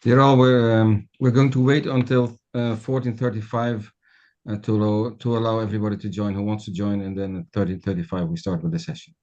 Dear all, we're going to wait until 14:35 to allow everybody to join who wants to join, and then at 13:35 we start with the session.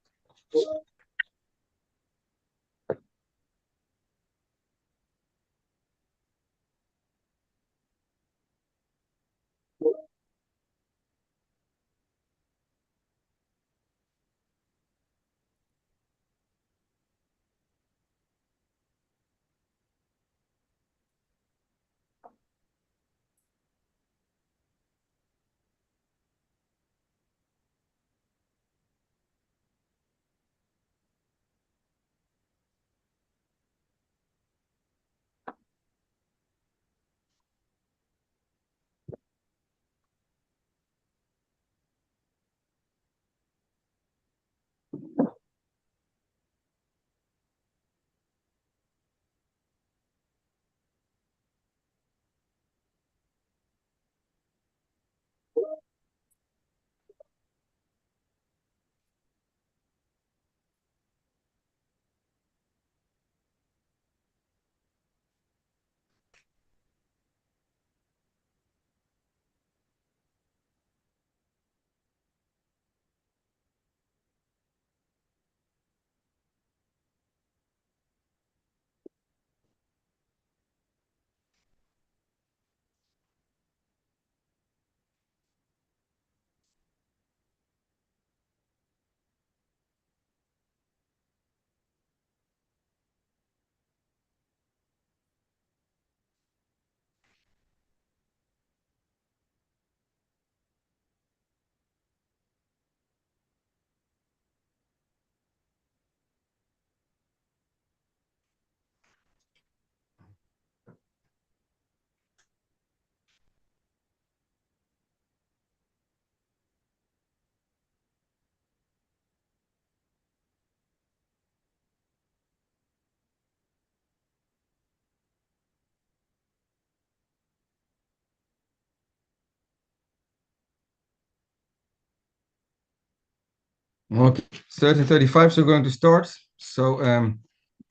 Okay, 13:35, so we're going to start. So,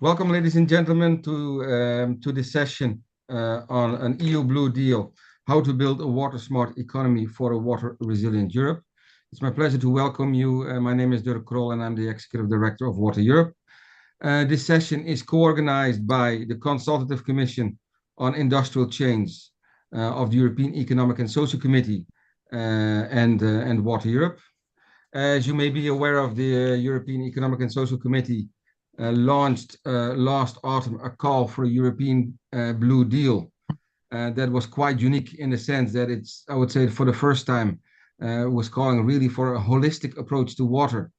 welcome, ladies and gentlemen, to this session on an EU Blue Deal, how to build a water-smart economy for a water-resilient Europe. It's my pleasure to welcome you. My name is Dirk Krol, and I'm the Executive Director of Water Europe. This session is co-organized by the Consultative Commission on Industrial Change of the European Economic and Social Committee and Water Europe. As you may be aware of, the European Economic and Social Committee launched last autumn a call for a European Blue Deal that was quite unique in the sense that it's, I would say, for the first time, was calling really for a holistic approach to water.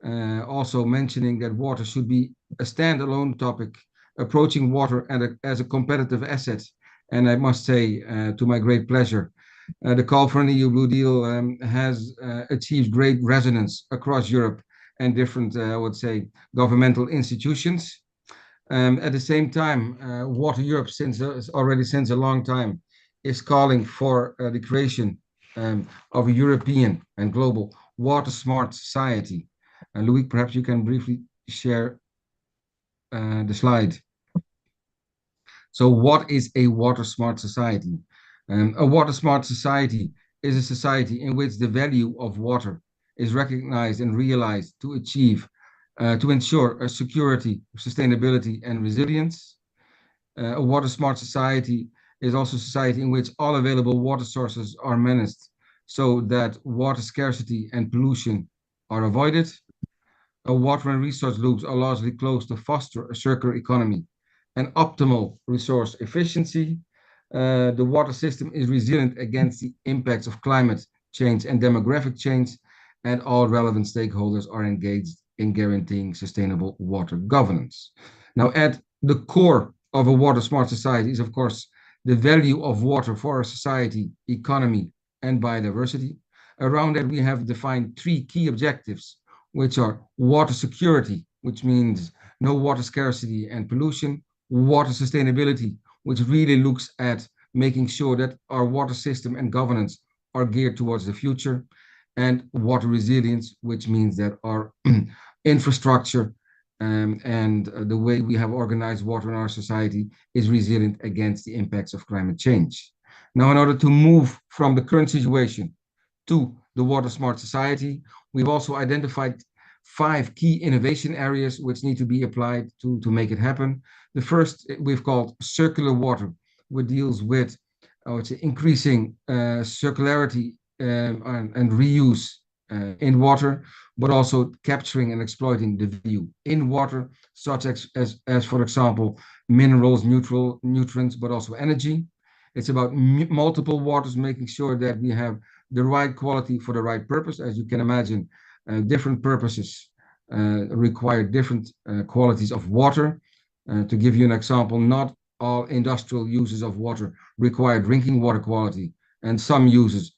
Also mentioning that water should be a standalone topic, approaching water as a competitive asset. And I must say, to my great pleasure, the call for an EU Blue Deal has achieved great resonance across Europe and different, I would say, governmental institutions. At the same time, Water Europe, already since a long time, is calling for the creation of a European and global water smart society. Loïc, perhaps you can briefly share the slide. So what is a water smart society? A water smart society is a society in which the value of water is recognized and realized to ensure a security, sustainability, and resilience. A water smart society is also a society in which all available water sources are managed so that water scarcity and pollution are avoided. Water and resource loops are largely closed to foster a circular economy and optimal resource efficiency. The water system is resilient against the impacts of climate change and demographic change, and all relevant stakeholders are engaged in guaranteeing sustainable water governance. Now, at the core of a water smart society is, of course, the value of water for our society, economy, and biodiversity. Around that, we have defined three key objectives, which are water security, which means no water scarcity and pollution, water sustainability, which really looks at making sure that our water system and governance are geared towards the future, and water resilience, which means that our infrastructure and the way we have organized water in our society is resilient against the impacts of climate change. Now, in order to move from the current situation to the water smart society, we've also identified 5 key innovation areas which need to be applied to make it happen. The first we've called circular water, which deals with increasing circularity and reuse in water, but also capturing and exploiting the value in water, such as for example, minerals, nutrients, but also energy. It's about multiple waters, making sure that we have the right quality for the right purpose. As you can imagine, different purposes require different qualities of water. To give you an example, not all industrial uses of water require drinking water quality, and some uses,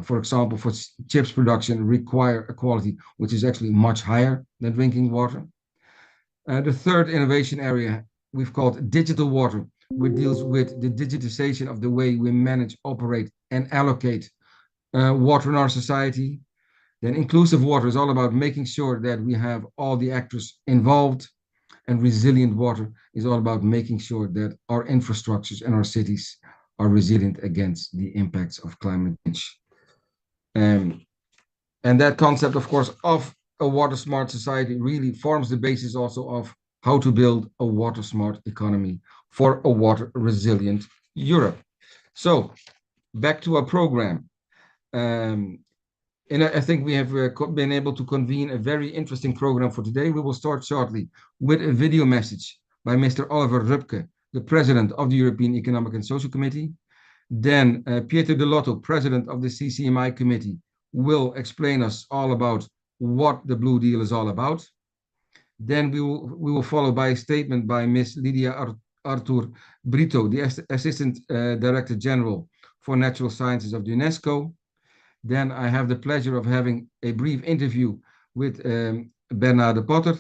for example, for chips production, require a quality which is actually much higher than drinking water. The third innovation area we've called digital water, which deals with the digitization of the way we manage, operate, and allocate water in our society. Then inclusive water is all about making sure that we have all the actors involved, and resilient water is all about making sure that our infrastructures and our cities are resilient against the impacts of climate change. And that concept, of course, of a water smart society really forms the basis also of how to build a water smart economy for a water resilient Europe. So back to our program. And I think we have been able to convene a very interesting program for today. We will start shortly with a video message by Mr. Oliver Rupke, the President of the European Economic and Social Committee. Then Pietro Dell'Otto, President of the CCMI Committee, will explain us all about what the Blue Deal is all about. Then we will follow by a statement by Ms. Lydia Artur Brito, the Assistant Director General for Natural Sciences of the UNESCO. Then I have the pleasure of having a brief interview with Bernard de Potter,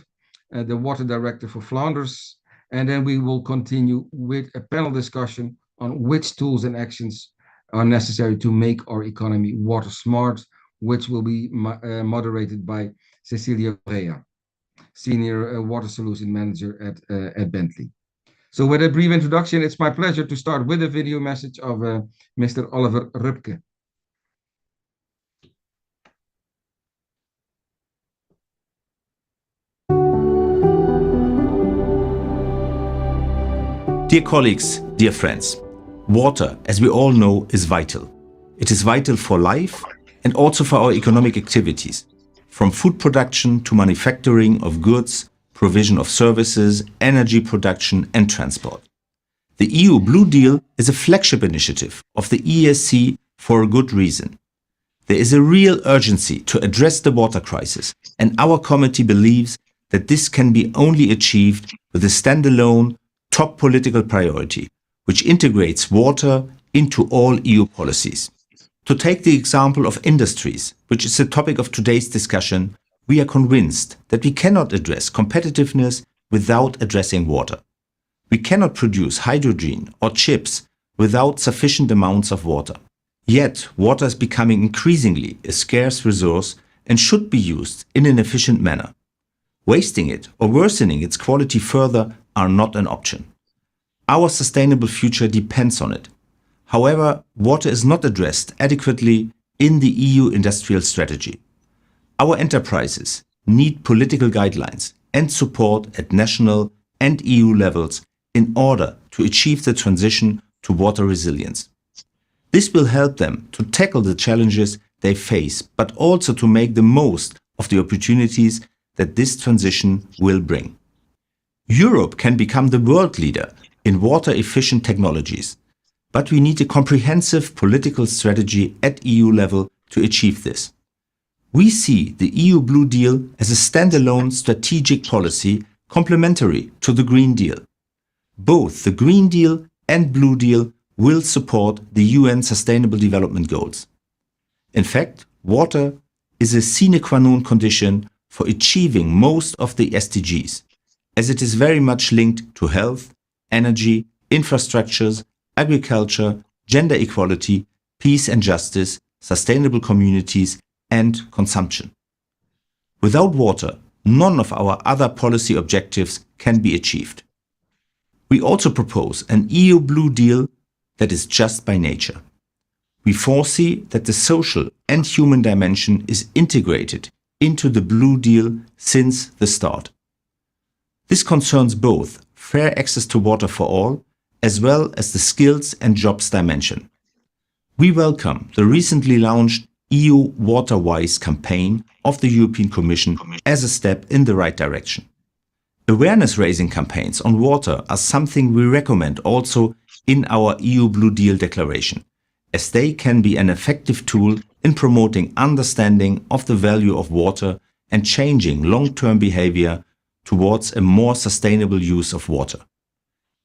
the Water Director for Flanders. And then we will continue with a panel discussion on which tools and actions are necessary to make our economy water smart, which will be moderated by Cecilia Correa, Senior Water Solution Manager at Bentley. So with a brief introduction, it's my pleasure to start with a video message of Mr. Oliver Rupke. Dear colleagues, dear friends, water, as we all know, is vital. It is vital for life and also for our economic activities, from food production to manufacturing of goods, provision of services, energy production and transport. The EU Blue Deal is a flagship initiative of the EESC for a good reason. There is a real urgency to address the water crisis, and our committee believes that this can be only achieved with a standalone top political priority, which integrates water into all EU policies. To take the example of industries, which is the topic of today's discussion, we are convinced that we cannot address competitiveness without addressing water. We cannot produce hydrogen or chips without sufficient amounts of water. Yet, water is becoming increasingly a scarce resource and should be used in an efficient manner. Wasting it or worsening its quality further are not an option. Our sustainable future depends on it. However, water is not addressed adequately in the EU industrial strategy. Our enterprises need political guidelines and support at national and EU levels in order to achieve the transition to water resilience. This will help them to tackle the challenges they face, but also to make the most of the opportunities that this transition will bring. Europe can become the world leader in water-efficient technologies, but we need a comprehensive political strategy at EU level to achieve this. We see the EU Blue Deal as a standalone strategic policy complementary to the Green Deal. Both the Green Deal and Blue Deal will support the UN Sustainable Development Goals. In fact, water is a sine qua non condition for achieving most of the SDGs, as it is very much linked to health, energy, infrastructures, agriculture, gender equality, peace and justice, sustainable communities, and consumption. Without water, none of our other policy objectives can be achieved. We also propose an EU Blue Deal that is just by nature. We foresee that the social and human dimension is integrated into the Blue Deal since the start. This concerns both fair access to water for all, as well as the skills and jobs dimension. We welcome the recently launched EU Water-Wise campaign of the European Commission as a step in the right direction. Awareness-raising campaigns on water are something we recommend also in our EU Blue Deal declaration, as they can be an effective tool in promoting understanding of the value of water and changing long-term behavior towards a more sustainable use of water.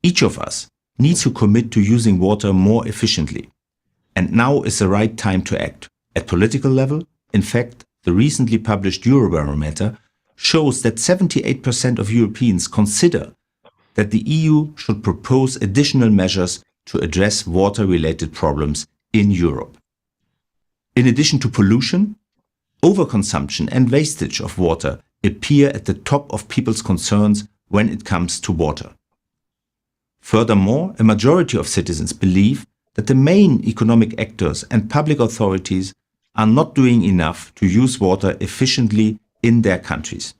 Each of us needs to commit to using water more efficiently. And now is the right time to act. At political level, in fact, the recently published Eurobarometer shows that 78% of Europeans consider that the EU should propose additional measures to address water-related problems in Europe. In addition to pollution, overconsumption and wastage of water appear at the top of people's concerns when it comes to water. Furthermore, a majority of citizens believe that the main economic actors and public authorities are not doing enough to use water efficiently in their countries.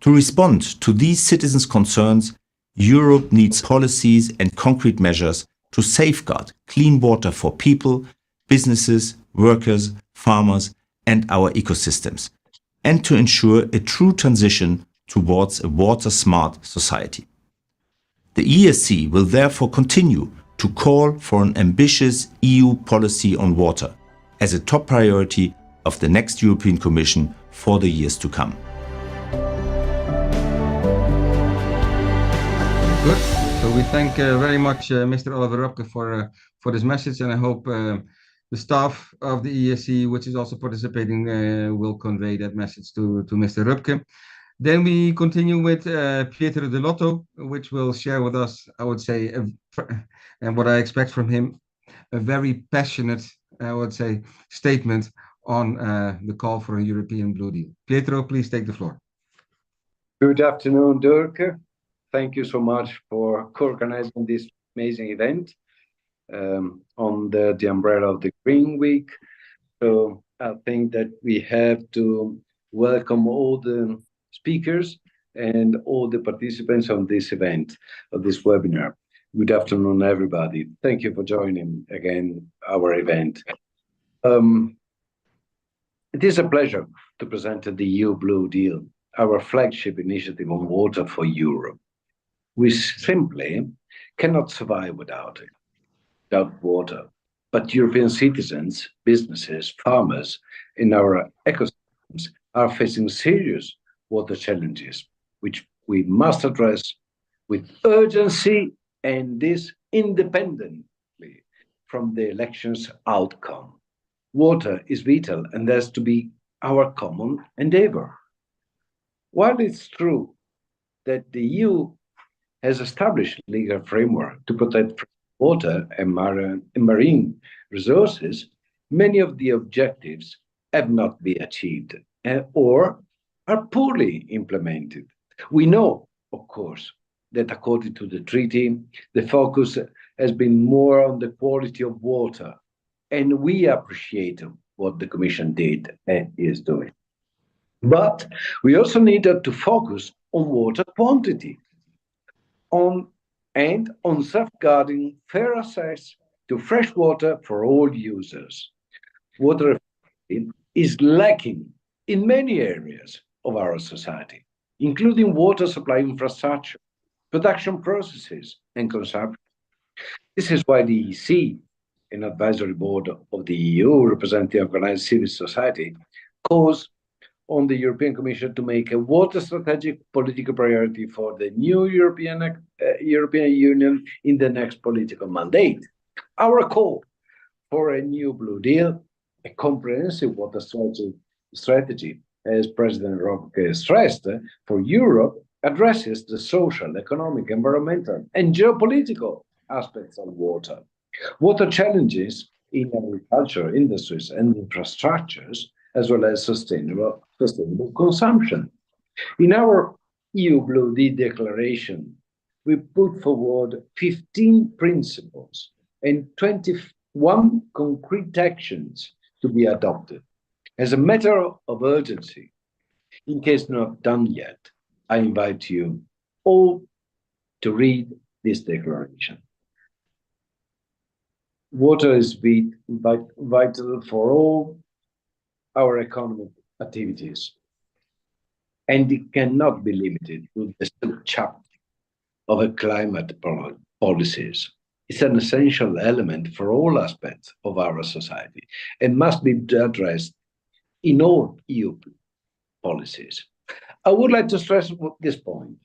To respond to these citizens' concerns, Europe needs policies and concrete measures to safeguard clean water for people, businesses, workers, farmers, and our ecosystems, and to ensure a true transition towards a water-smart society. The EESC will therefore continue to call for an ambitious EU policy on water as a top priority of the next European Commission for the years to come. Good. So we thank very much Mr. Oliver Rupke for this message, and I hope the staff of the EESC, which is also participating, will convey that message to Mr. Rupke. Then we continue with Pietro Dell'Otto, which will share with us, I would say, and what I expect from him, a very passionate, I would say, statement on the call for a European Blue Deal. Pietro, please take the floor. Good afternoon, Dirk. Thank you so much for co-organizing this amazing event on the umbrella of the Green Week. So I think that we have to welcome all the speakers and all the participants on this event, of this webinar. Good afternoon, everybody. Thank you for joining again our event. It is a pleasure to present the EU Blue Deal, our flagship initiative on water for Europe. We simply cannot survive without it, without water. But European citizens, businesses, farmers in our ecosystems are facing serious water challenges, which we must address with urgency, and this independently from the election's outcome. Water is vital and has to be our common endeavor. While it's true that the EU has established a legal framework to protect water and marine resources, many of the objectives have not been achieved or are poorly implemented. We know, of course, that according to the treaty, the focus has been more on the quality of water, and we appreciate what the Commission did and is doing. But we also needed to focus on water quantity, on safeguarding fair access to fresh water for all users. Water is lacking in many areas of our society. including water supply infrastructure, production processes, and consumption. This is why the EEC, an advisory board of the EU representing organized civil society, calls on the European Commission to make a water strategic political priority for the new European Union in the next political mandate. Our call for a new Blue Deal, a comprehensive water strategy, as President Roque stressed, for Europe addresses the social, economic, environmental, and geopolitical aspects of water. Water challenges in agriculture, industries, and infrastructures, as well as sustainable consumption. In our EU Blue Deal declaration, we put forward 15 principles and 21 concrete actions to be adopted. As a matter of urgency, in case not done yet, I invite you all to read this declaration. Water is vital for all our economic activities, and it cannot be limited to the subchapter of a climate policies. It's an essential element for all aspects of our society and must be addressed in all EU policies. I would like to stress this point.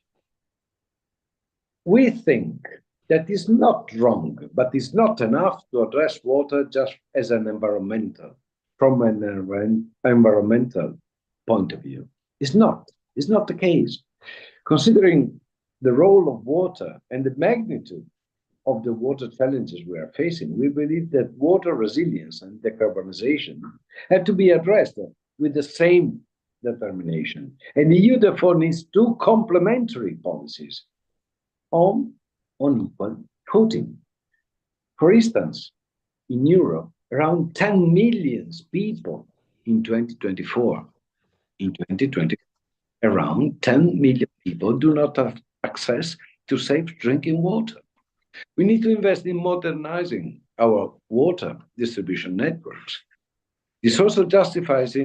We think that is not wrong, but it's not enough to address water just as an from an environmental point of view. It's not the case. Considering the role of water and the magnitude of the water challenges we are facing, we believe that water resilience and decarbonization have to be addressed with the same determination. And the EU therefore needs two complementary policies on equal footing. For instance, in Europe, around 10 million people in 2024. In 2020, around 10 million people do not have access to safe drinking water. We need to invest in modernizing our water distribution networks. This also justifies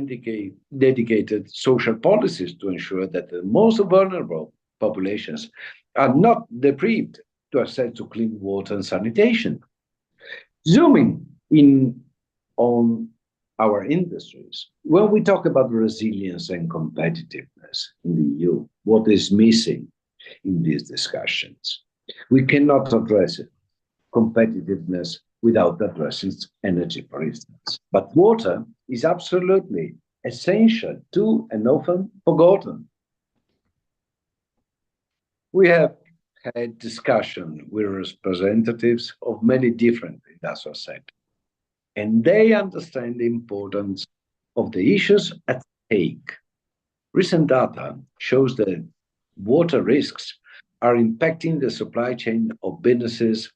dedicated social policies to ensure that the most vulnerable populations are not deprived to access to clean water and sanitation. Zooming in on our industries, when we talk about resilience and competitiveness in the EU, what is missing in these discussions? We cannot address it, competitiveness, without addressing energy, for instance. But water is absolutely essential to and often forgotten. We have had discussion with representatives of many different industrial sectors, and they understand the importance of the issues at stake. Recent data shows that water risks are impacting the supply chain of businesses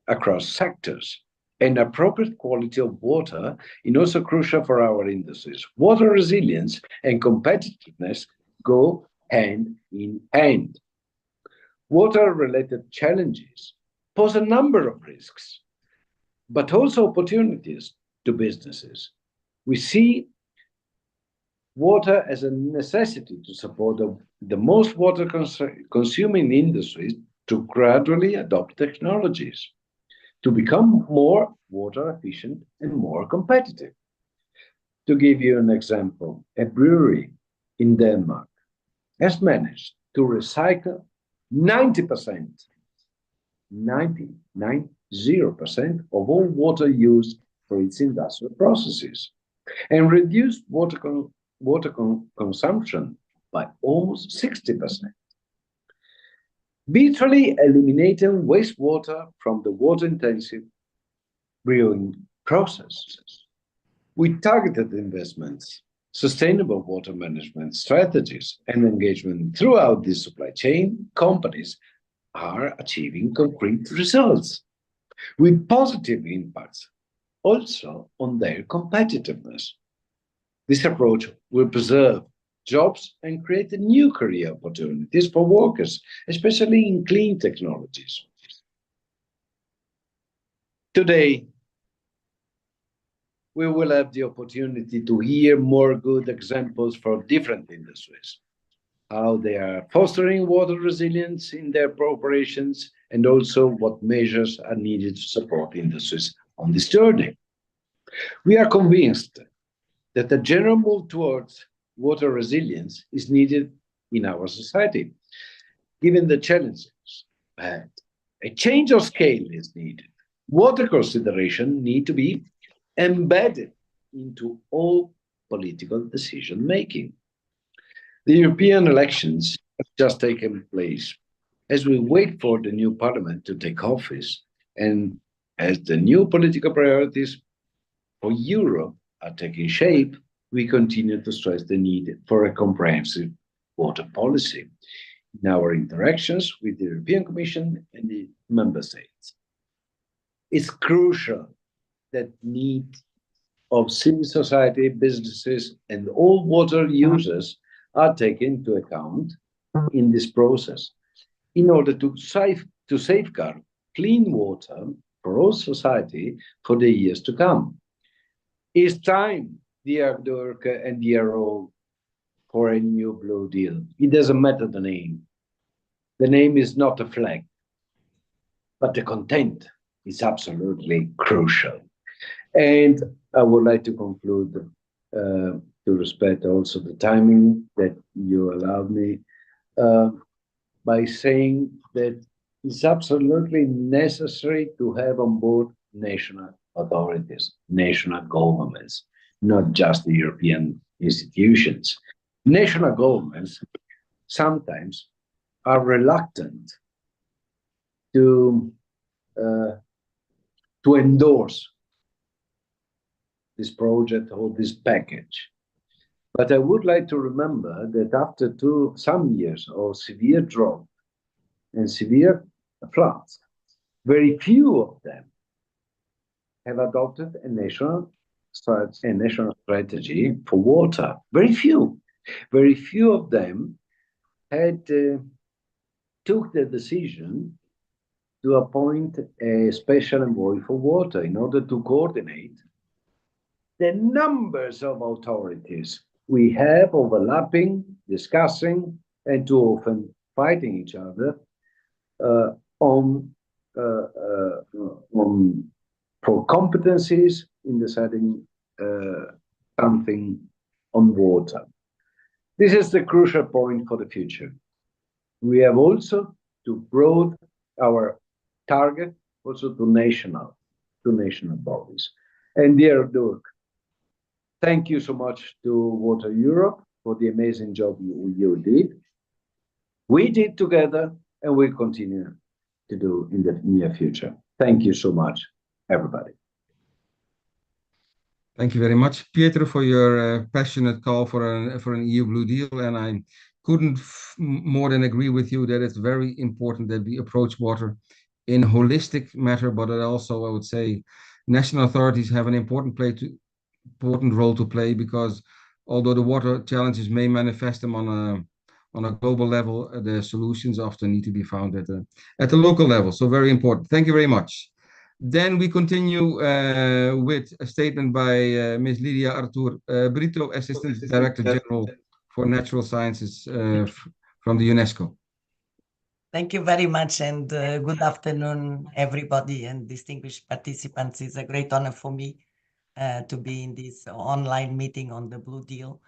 across sectors, and appropriate quality of water is also crucial for our industries. Water resilience and competitiveness go hand in hand. Water-related challenges pose a number of risks, but also opportunities to businesses. We see water as a necessity to support the most water-consuming industries to gradually adopt technologies to become more water efficient and more competitive. To give you an example, a brewery in Denmark has managed to recycle 90% of all water used for its industrial processes and reduced water consumption by almost 60%. Virtually eliminating wastewater from the water-intensive brewing processes. With targeted investments, sustainable water management strategies, and engagement throughout the supply chain, companies are achieving concrete results with positive impacts also on their competitiveness. This approach will preserve jobs and create new career opportunities for workers, especially in clean technologies. Today, we will have the opportunity to hear more good examples from different industries. how they are fostering water resilience in their operations, and also what measures are needed to support industries on this journey. We are convinced that a general move towards water resilience is needed in our society, given the challenges ahead. A change of scale is needed. Water consideration need to be embedded into all political decision making. The European elections have just taken place. As we wait for the new parliament to take office, and as the new political priorities for Europe are taking shape, we continue to stress the need for a comprehensive water policy in our interactions with the European Commission and the member states. It's crucial that needs of civil society, businesses, and all water users are taken into account in this process in order to safeguard clean water for all society for the years to come. It's time, dear Dirk and dear all, for a new Blue Deal. It doesn't matter the name. The name is not a flag, but the content is absolutely crucial. And I would like to conclude to respect also the timing that you allowed me by saying that it's absolutely necessary to have on board national authorities, national governments, not just the European institutions. National governments sometimes are reluctant to endorse this project or this package. But I would like to remember that after some years of severe drought and severe floods, very few of them have adopted a national strategy for water. Very few of them had took the decision to appoint a special envoy for water in order to coordinate the numbers of authorities we have overlapping, discussing, and too often fighting each other for competencies in deciding something on water. This is the crucial point for the future. We have also to broaden our target also to national bodies. And dear Dirk, thank you so much to Water Europe for the amazing job you did. We did together, and we'll continue to do in the near future. Thank you so much, everybody. Thank you very much, Pietro, for your passionate call for an EU Blue Deal. And I couldn't more than agree with you that it's very important that we approach water in a holistic matter, but also, I would say, national authorities have an important role to play, because although the water challenges may manifest them on a global level, the solutions often need to be found at the local level. So very important. Thank you very much. Then we continue with a statement by Ms. Lidia Artur Brito, Assistant Director General for Natural Sciences from the UNESCO. Thank you very much, and good afternoon, everybody and distinguished participants. It's a great honor for me to be in this online meeting on the Blue Deal.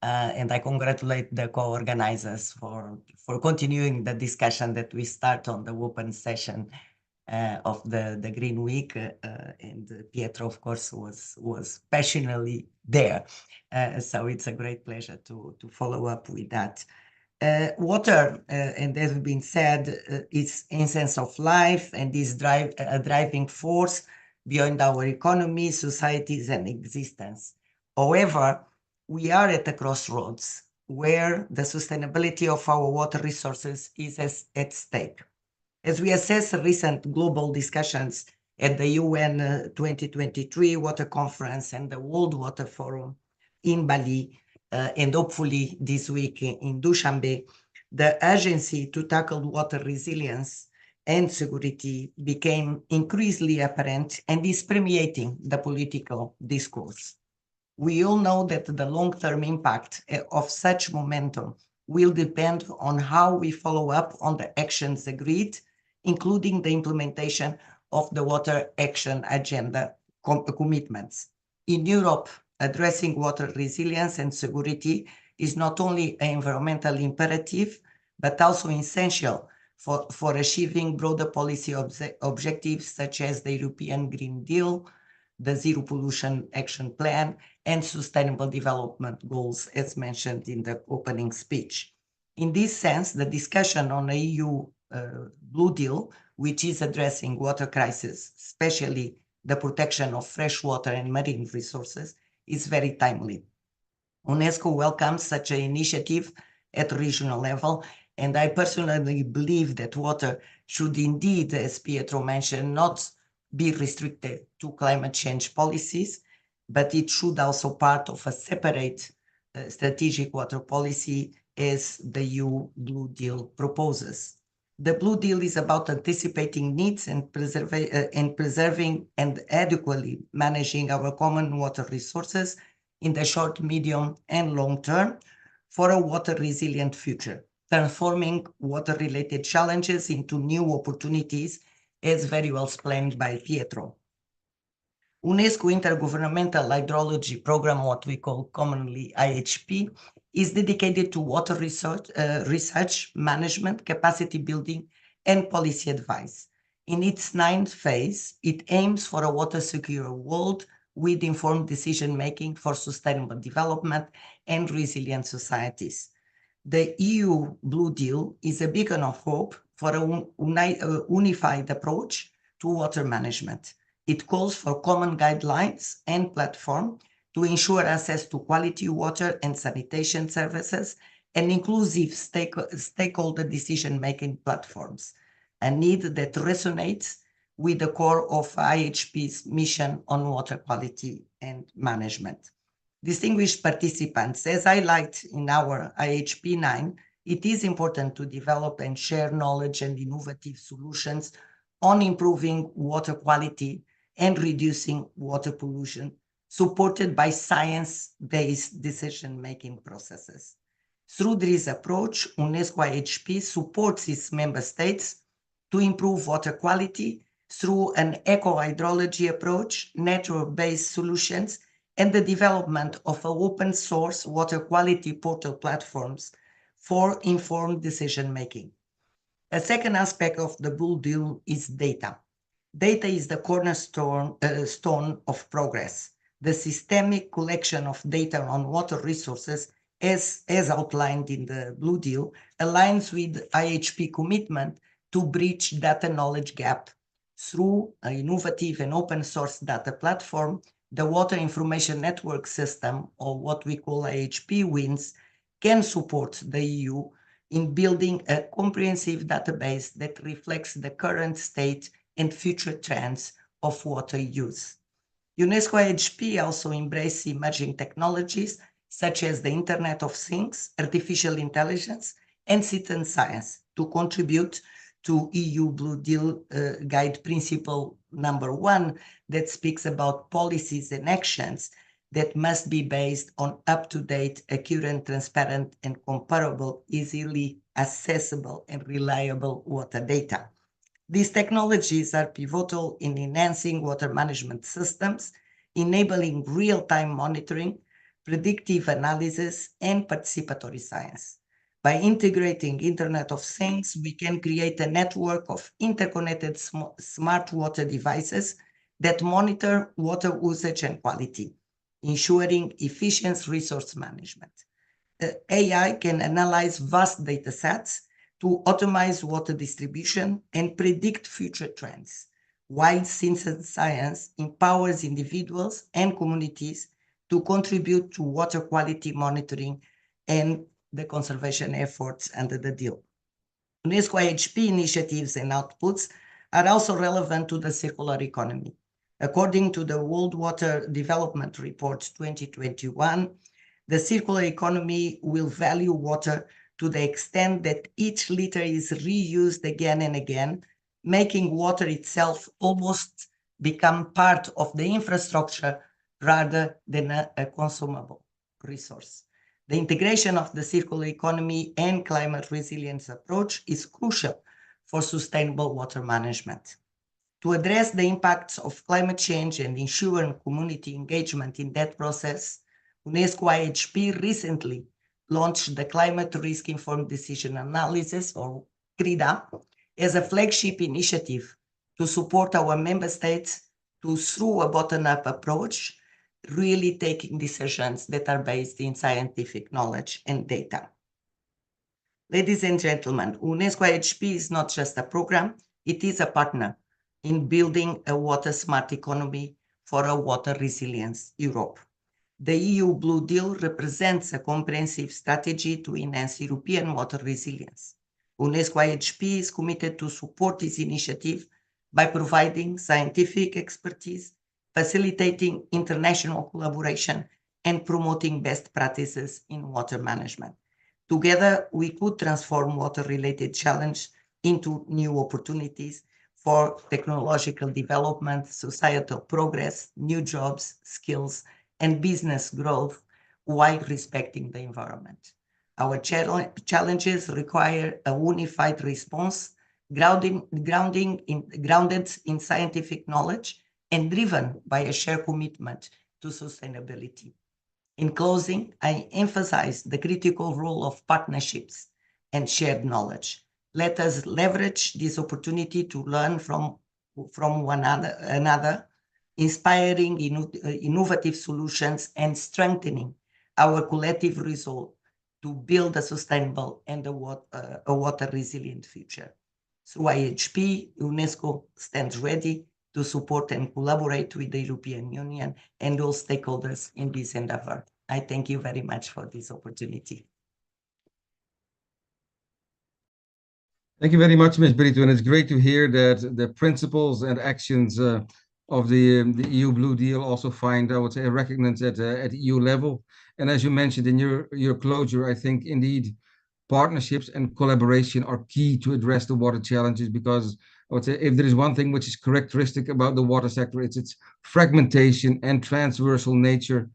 And I congratulate the co-organizers for continuing the discussion that we start on the open session of the Green Week. And Pietro, of course, was passionately there. So it's a great pleasure to follow up with that. Water, and as has been said, is essence of life and is a driving force beyond our economy, societies, and existence. However, we are at a crossroads where the sustainability of our water resources is at stake. As we assess recent global discussions at the UN 2023 Water Conference and the World Water Forum in Bali, and hopefully this week in Dushanbe, the urgency to tackle water resilience and security became increasingly apparent and is permeating the political discourse. We all know that the long-term impact of such momentum will depend on how we follow up on the actions agreed, including the implementation of the Water Action Agenda commitments. In Europe, addressing water resilience and security is not only an environmental imperative, but also essential for achieving broader policy objectives such as the European Green Deal, the Zero Pollution Action Plan, and Sustainable Development Goals, as mentioned in the opening speech. In this sense, the discussion on the EU Blue Deal, which is addressing water crisis, especially the protection of fresh water and marine resources, is very timely. UNESCO welcomes such an initiative at regional level, and I personally believe that water should indeed, as Pietro mentioned, not be restricted to climate change policies, but it should also part of a separate strategic water policy as the EU Blue Deal proposes. The Blue Deal is about anticipating needs and preserving and adequately managing our common water resources in the short, medium, and long term for a water-resilient future, transforming water-related challenges into new opportunities, as very well explained by Pietro. UNESCO Intergovernmental Hydrology Program, what we call commonly IHP, is dedicated to water research, management, capacity building, and policy advice. In its 9th phase, it aims for a water-secure world with informed decision-making for sustainable development and resilient societies. The EU Blue Deal is a beacon of hope for a unified approach to water management. It calls for common guidelines and platforms to ensure access to quality water and sanitation services and inclusive stakeholder decision-making platforms, a need that resonates with the core of IHP's mission on water quality and management. Distinguished participants, as highlighted in our IHP 9, it is important to develop and share knowledge and innovative solutions on improving water quality and reducing water pollution, supported by science-based decision-making processes. Through this approach, UNESCO IHP supports its member states to improve water quality through an eco-hydrology approach, network-based solutions, and the development of open-source water quality portal platforms for informed decision-making. A second aspect of the Blue Deal is data. Data is the cornerstone of progress. The systemic collection of data on water resources, as outlined in the Blue Deal, aligns with IHP commitment to bridge data knowledge gap through an innovative and open source data platform. The Water Information Network System, or what we call IHP WINS, can support the EU in building a comprehensive database that reflects the current state and future trends of water use. UNESCO IHP also embraces emerging technologies such as the Internet of Things, artificial intelligence, and citizen science to contribute to EU Blue Deal Guide Principle number 1 that speaks about policies and actions that must be based on up-to-date, accurate, transparent, and comparable, easily accessible and reliable water data. These technologies are pivotal in enhancing water management systems, enabling real-time monitoring, predictive analysis, and participatory science. By integrating Internet of Things, we can create a network of interconnected smart water devices that monitor water usage and quality, ensuring efficient resource management. AI can analyze vast data sets to optimize water distribution and predict future trends, while citizen science empowers individuals and communities to contribute to water quality monitoring and the conservation efforts under the deal. UNESCO IHP initiatives and outputs are also relevant to the circular economy. According to the World Water Development Report 2021, the circular economy will value water to the extent that each liter is reused again and again, making water itself almost become part of the infrastructure rather than a consumable resource. The integration of the circular economy and climate resilience approach is crucial for sustainable water management. To address the impacts of climate change and ensure community engagement in that process, UNESCO IHP recently launched the Climate Risk Informed Decision Analysis, or CRIDA, as a flagship initiative to support our member states through a bottom-up approach, really taking decisions that are based in scientific knowledge and data. Ladies and gentlemen, UNESCO IHP is not just a program, it is a partner in building a water-smart economy for a water-resilience Europe. The EU Blue Deal represents a comprehensive strategy to enhance European water resilience. UNESCO IHP is committed to support this initiative by providing scientific expertise, facilitating international collaboration, and promoting best practices in water management. Together, we could transform water-related challenges into new opportunities for technological development, societal progress, new jobs, skills, and business growth while respecting the environment. Our challenges require a unified response grounded in scientific knowledge and driven by a shared commitment to sustainability. In closing, I emphasize the critical role of partnerships and shared knowledge. Let us leverage this opportunity to learn from one another, inspiring innovative solutions and strengthening our collective resolve to build a sustainable and a water-resilient future. Through IHP, UNESCO stands ready to support and collaborate with the European Union and all stakeholders in this endeavor. I thank you very much for this opportunity. Thank you very much, Ms. Brito, and it's great to hear that the principles and actions of the EU Blue Deal also find, I would say, recognize at EU level. And as you mentioned in your closure, I think indeed partnerships and collaboration are key to address the water challenges, because I would say if there is one thing which is characteristic about the water sector, it's its fragmentation and transversal nature,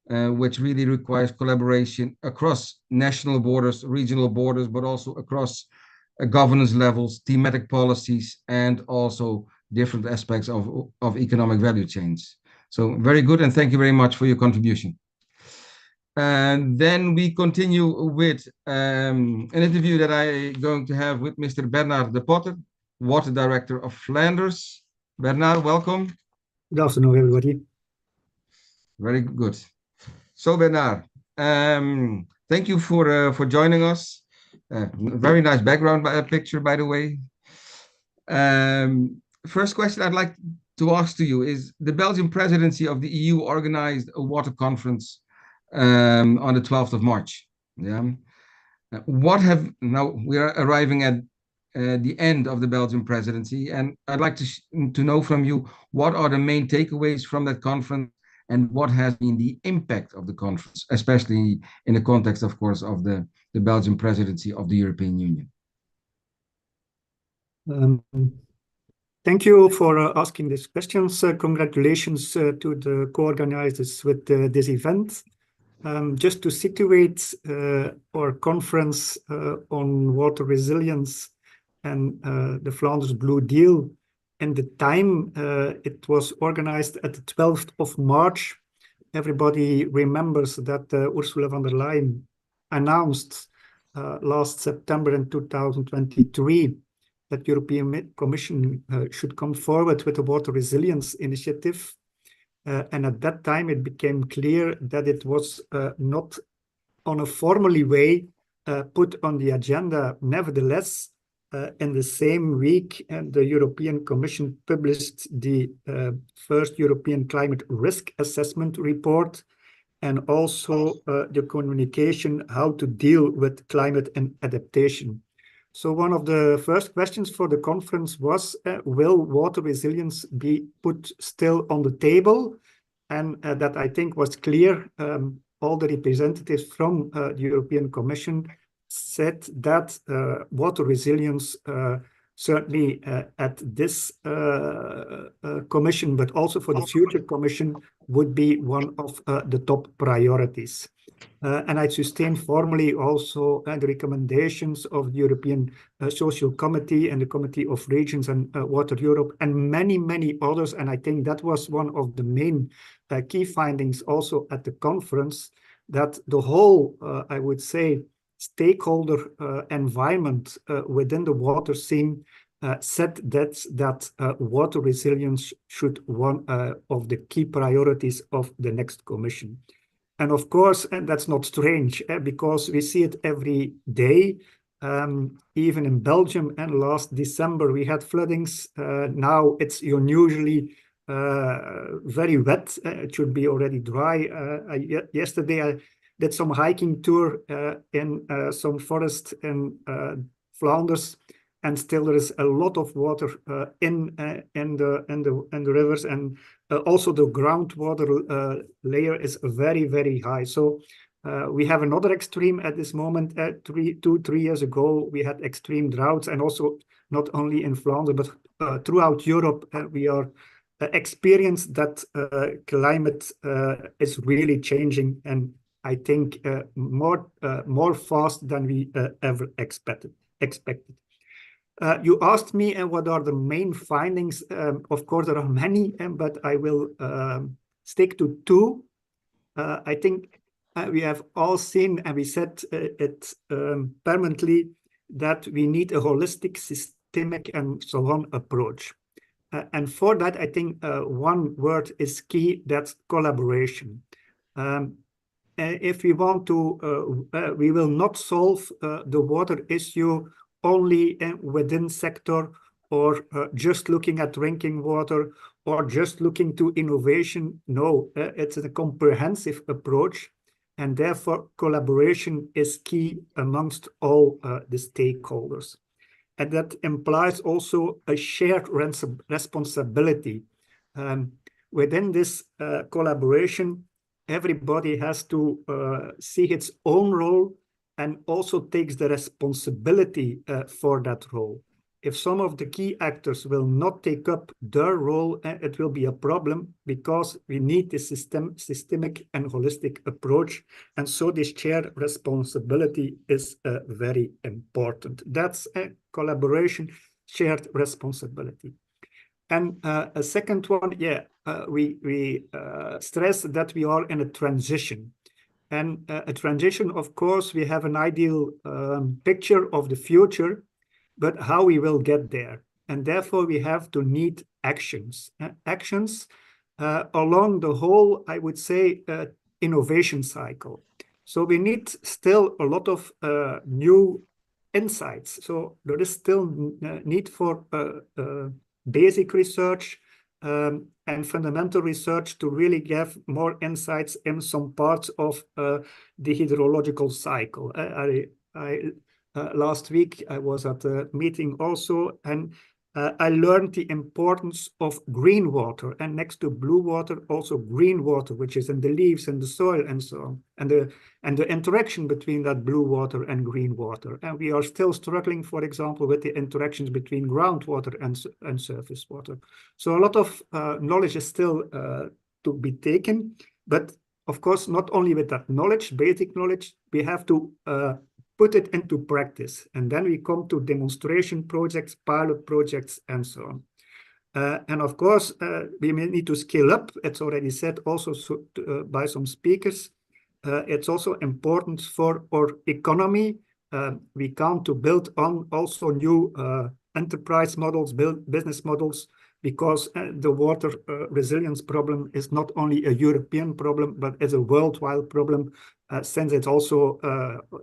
which really requires collaboration across national borders, regional borders, but also across governance levels, thematic policies, and also different aspects of economic value chains. So very good, and thank you very much for your contribution. And then we continue with an interview that I'm going to have with Mr. Bernard de Potter, Water Director of Flanders. Bernard, welcome. Good afternoon, everybody. Very good. So Bernard, thank you for joining us. Very nice background picture, by the way. First question I'd like to ask to you is, the Belgian presidency of the EU organized a water conference on the 12th of March. Yeah. Now we are arriving at the end of the Belgian presidency, and I'd like to know from you, what are the main takeaways from that conference, and what has been the impact of the conference, especially in the context, of course, of the Belgian presidency of the European Union? Thank you for asking these questions. Congratulations to the co-organizers with this event. Just to situate our conference on water resilience and the Flanders Blue Deal, and the time it was organized at the 12th of March. Everybody remembers that Ursula von der Leyen announced last September in 2023 that European Commission should come forward with a water resilience initiative. And at that time, it became clear that it was not on a formally way put on the agenda. Nevertheless, in the same week, the European Commission published the first European Climate Risk Assessment report, and also the communication how to deal with climate and adaptation. So one of the first questions for the conference was, will water resilience be put still on the table? And that, I think, was clear. All the representatives from the European Commission said that water resilience certainly at this commission, but also for the future commission, would be one of the top priorities. And I sustain formally also the recommendations of the European Social Committee and the Committee of Regions and Water Europe and many, many others. And I think that was one of the main key findings also at the conference, that the whole, I would say, stakeholder environment within the water scene said that water resilience should one of the key priorities of the next commission. And of course, and that's not strange, because we see it every day. Even in Belgium, and last December we had floodings. Now it's unusually very wet. It should be already dry. Yesterday I did some hiking tour in some forest in Flanders, and still there is a lot of water in the rivers, and also the groundwater layer is very, very high. So we have another extreme at this moment. 2-3 years ago, we had extreme droughts, and also not only in Flanders, but throughout Europe, we are experienced that climate is really changing, and I think more fast than we ever expected. You asked me what are the main findings. Of course, there are many, but I will stick to two. I think we have all seen, and we said it permanently, that we need a holistic, systemic, and so on approach. And for that, I think one word is key, that's collaboration. If we want to, we will not solve the water issue only within sector, or just looking at drinking water, or just looking to innovation. No, it's a comprehensive approach, and therefore collaboration is key amongst all the stakeholders. And that implies also a shared responsibility. Within this collaboration, everybody has to see its own role and also takes the responsibility for that role. If some of the key actors will not take up their role, it will be a problem, because we need this systemic and holistic approach. And so this shared responsibility is very important. That's a collaboration, shared responsibility. And a second one, we stress that we are in a transition. And a transition, of course, we have an ideal picture of the future, but how we will get there. And therefore, we have to need actions. Actions along the whole, I would say, innovation cycle. So we need still a lot of new insights. So there is still need for basic research and fundamental research to really give more insights in some parts of the hydrological cycle. Last week I was at a meeting also, and I learned the importance of green water, and next to blue water, also green water, which is in the leaves and the soil and so on, and the interaction between that blue water and green water. And we are still struggling, for example, with the interactions between groundwater and surface water. So a lot of knowledge is still to be taken, but of course, not only with that knowledge, basic knowledge, we have to put it into practice. And then we come to demonstration projects, pilot projects, and so on. And of course, we may need to scale up. It's already said also by some speakers. It's also important for our economy. We come to build on also new enterprise models, business models, because the water resilience problem is not only a European problem, but is a worldwide problem, since it also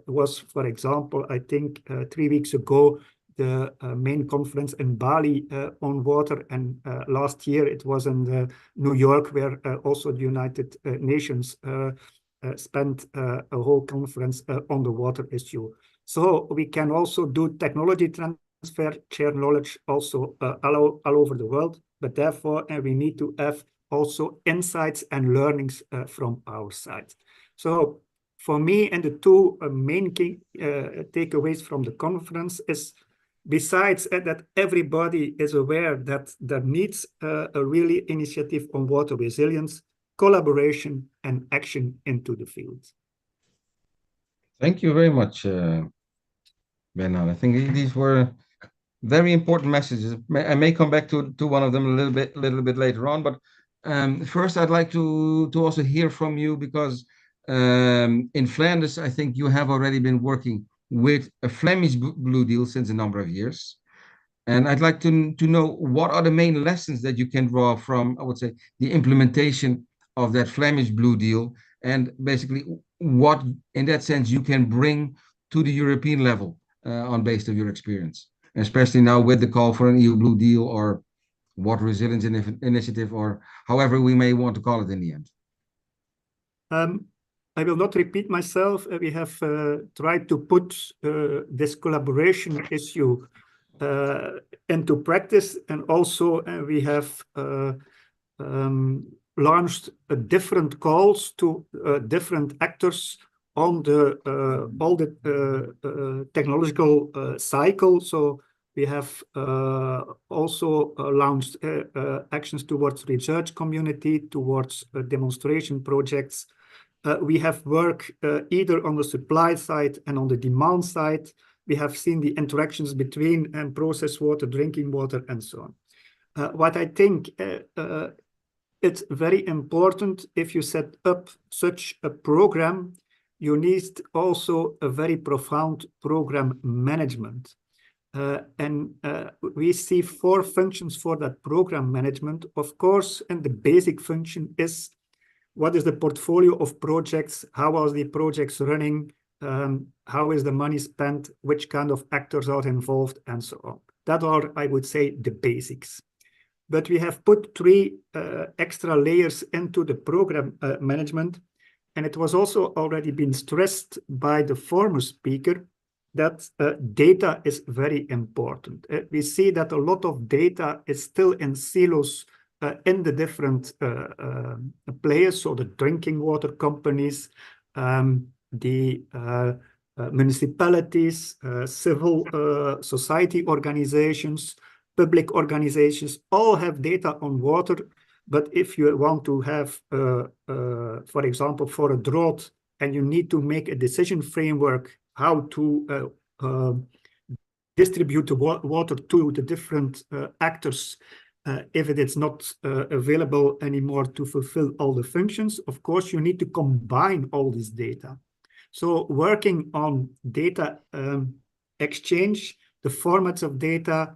was, for example, I think 3 weeks ago, the main conference in Bali on water, and last year it was in New York, where also the United Nations spent a whole conference on the water issue. So we can also do technology transfer, share knowledge also all over the world, but therefore we need to have also insights and learnings from our side. So for me, and the two main key takeaways from the conference is besides that everybody is aware that there needs a really initiative on water resilience, collaboration and action into the field. Thank you very much, Bernard. I think these were very important messages. I may come back to one of them a little bit later on, but first I'd like to also hear from you, because in Flanders, I think you have already been working with a Flemish Blue Deal since a number of years. And I'd like to know what are the main lessons that you can draw from, I would say, the implementation of that Flemish Blue Deal, and basically what, in that sense, you can bring to the European level on based on your experience, especially now with the call for an EU Blue Deal or water resilience initiative, or however we may want to call it in the end. I will not repeat myself. We have tried to put this collaboration issue into practice, and also we have launched different calls to different actors on the all the technological cycle. So we have also launched actions towards research community, towards demonstration projects. We have work either on the supply side and on the demand side. We have seen the interactions between processed water, drinking water, and so on. What I think it's very important, if you set up such a program, you need also a very profound program management. We see 4 functions for that program management, of course, and the basic function is what is the portfolio of projects, how are the projects running, how is the money spent, which kind of actors are involved, and so on. That are, I would say, the basics. But we have put 3 extra layers into the program management, and it was also already been stressed by the former speaker that data is very important. We see that a lot of data is still in silos in the different players, so the drinking water companies, the municipalities, civil society organizations, public organizations, all have data on water. But if you want to have, for example, for a drought, and you need to make a decision framework, how to distribute the water to the different actors, if it is not available anymore to fulfill all the functions, of course, you need to combine all this data. So working on data exchange, the formats of data,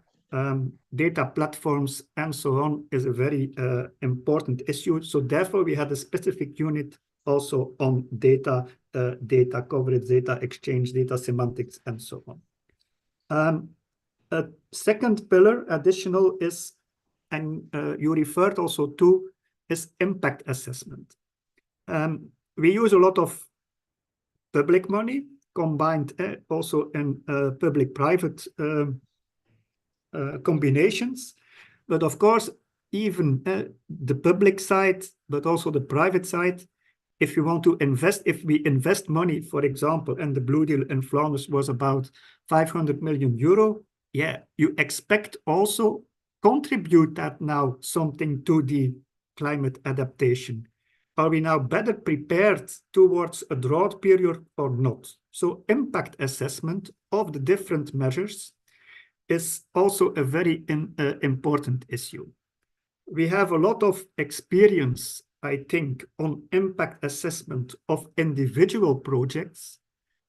data platforms, and so on is a very important issue. So therefore, we had a specific unit also on data, data coverage, data exchange, data semantics, and so on. A second pillar, additional, is, and you referred also to, is impact assessment. We use a lot of public money combined also in public-private combinations. But of course, even the public side, but also the private side, if you want to invest, if we invest money, for example, and the Blue Deal in Flanders was about 500 million euro, yeah, you expect also contribute that now something to the climate adaptation. Are we now better prepared towards a drought period or not? So impact assessment of the different measures is also a very important issue. We have a lot of experience, I think, on impact assessment of individual projects,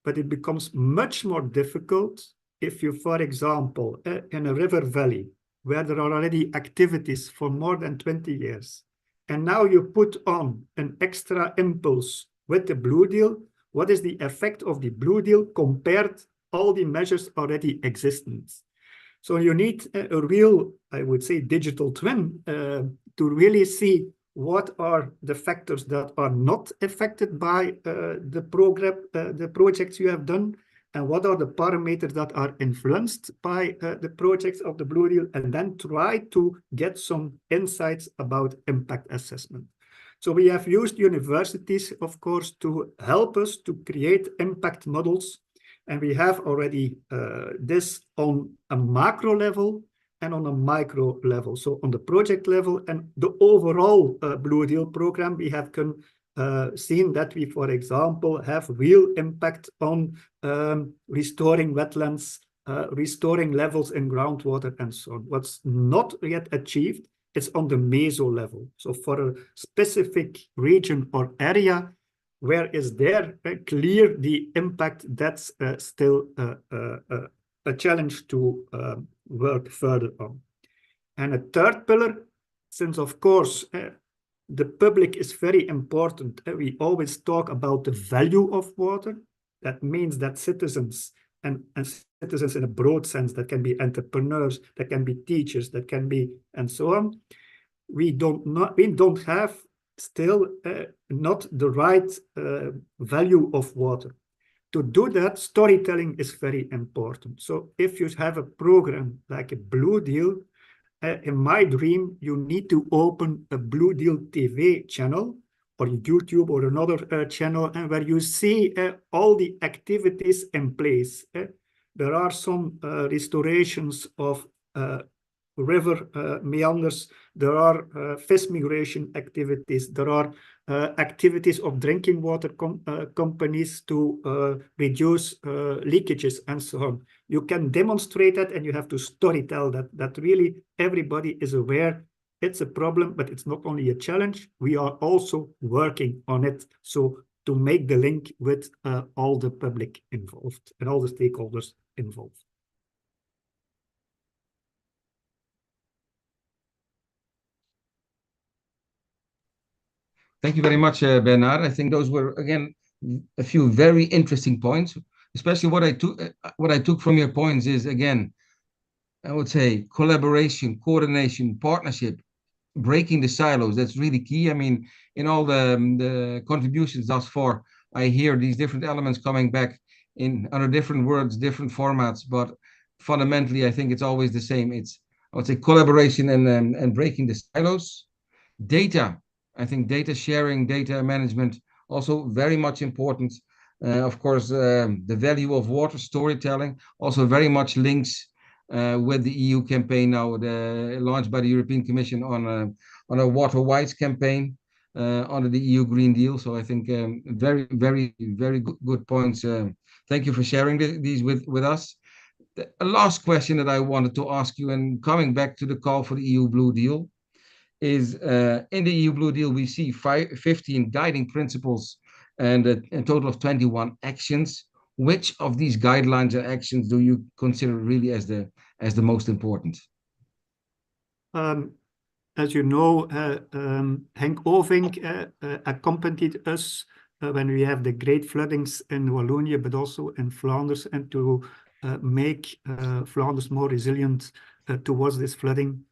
but it becomes much more difficult if you, for example, in a river valley, where there are already activities for more than 20 years, and now you put on an extra impulse with the Blue Deal, what is the effect of the Blue Deal compared all the measures already existent? So you need a real, I would say, digital twin to really see what are the factors that are not affected by the program, the projects you have done, and what are the parameters that are influenced by the projects of the Blue Deal, and then try to get some insights about impact assessment. So we have used universities, of course, to help us to create impact models. And we have already this on a macro level and on a micro level. So on the project level and the overall Blue Deal program, we have seen that we, for example, have real impact on restoring wetlands, restoring levels in groundwater and so on. What's not yet achieved is on the meso level. So for a specific region or area, where is there clear the impact, that's still a challenge to work further on. And a third pillar, since of course the public is very important, we always talk about the value of water. That means that citizens, and citizens in a broad sense, that can be entrepreneurs, that can be teachers, that can be, and so on. We don't have still not the right value of water. To do that, storytelling is very important. So if you have a program like a Blue Deal, in my dream, you need to open a Blue Deal TV channel or YouTube or another channel, and where you see all the activities in place. There are some restorations of river meanders, there are fish migration activities, there are activities of drinking water companies to reduce leakages and so on. You can demonstrate that, and you have to storytell that really everybody is aware it's a problem, but it's not only a challenge, we are also working on it. So to make the link with all the public involved and all the stakeholders involved. Thank you very much, Bernard. I think those were, again, a few very interesting points. Especially what I took from your points is, again, I would say collaboration, coordination, partnership, breaking the silos. That's really key. I mean, in all the contributions thus far, I hear these different elements coming back in under different words, different formats, but fundamentally, I think it's always the same. It's, I would say, collaboration and breaking the silos. Data, I think data sharing, data management, also very much important. Of course, the value of water storytelling also very much links with the EU campaign now, launched by the European Commission on a water wise campaign under the EU Green Deal. So I think very, very, very good points. Thank you for sharing these with us. The last question that I wanted to ask you, and coming back to the call for the EU Blue Deal, is in the EU Blue Deal, we see 15 guiding principles and a total of 21 actions. Which of these guidelines and actions do you consider really as the most important? As you know, Henk Ovink accompanied us when we have the great floodings in Wallonia, but also in Flanders, and to make Flanders more resilient towards this flooding.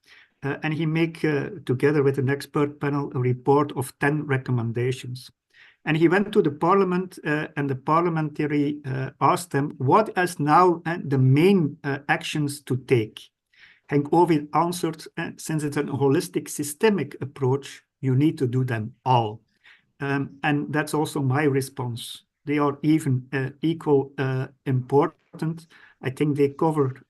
And he make, together with an expert panel, a report of 10 recommendations. And he went to the parliament, and the parliamentary asked them, what is now the main actions to take? Henk Ovink answered, since it's a holistic systemic approach, you need to do them all. And that's also my response. They are even equal important. I think they cover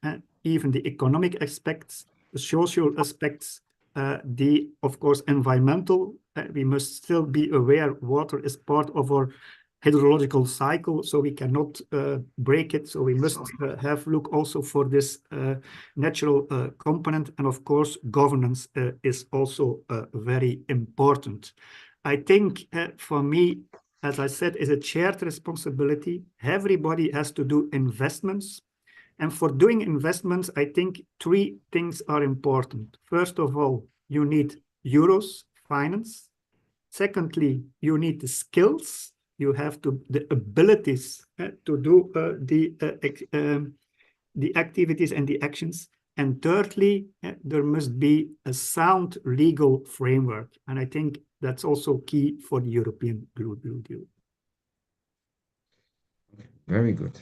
even the economic aspects, the social aspects, the, of course, environmental. We must still be aware water is part of our hydrological cycle, so we cannot break it. So we must have look also for this natural component. And of course, governance is also very important. I think for me, as I said, is a shared responsibility. Everybody has to do investments. And for doing investments, I think 3 things are important. First of all, you need euros, finance. Secondly, you need the skills. You have the abilities to do the activities and the actions. And thirdly, there must be a sound legal framework. And I think that's also key for the European Blue Deal. Very good.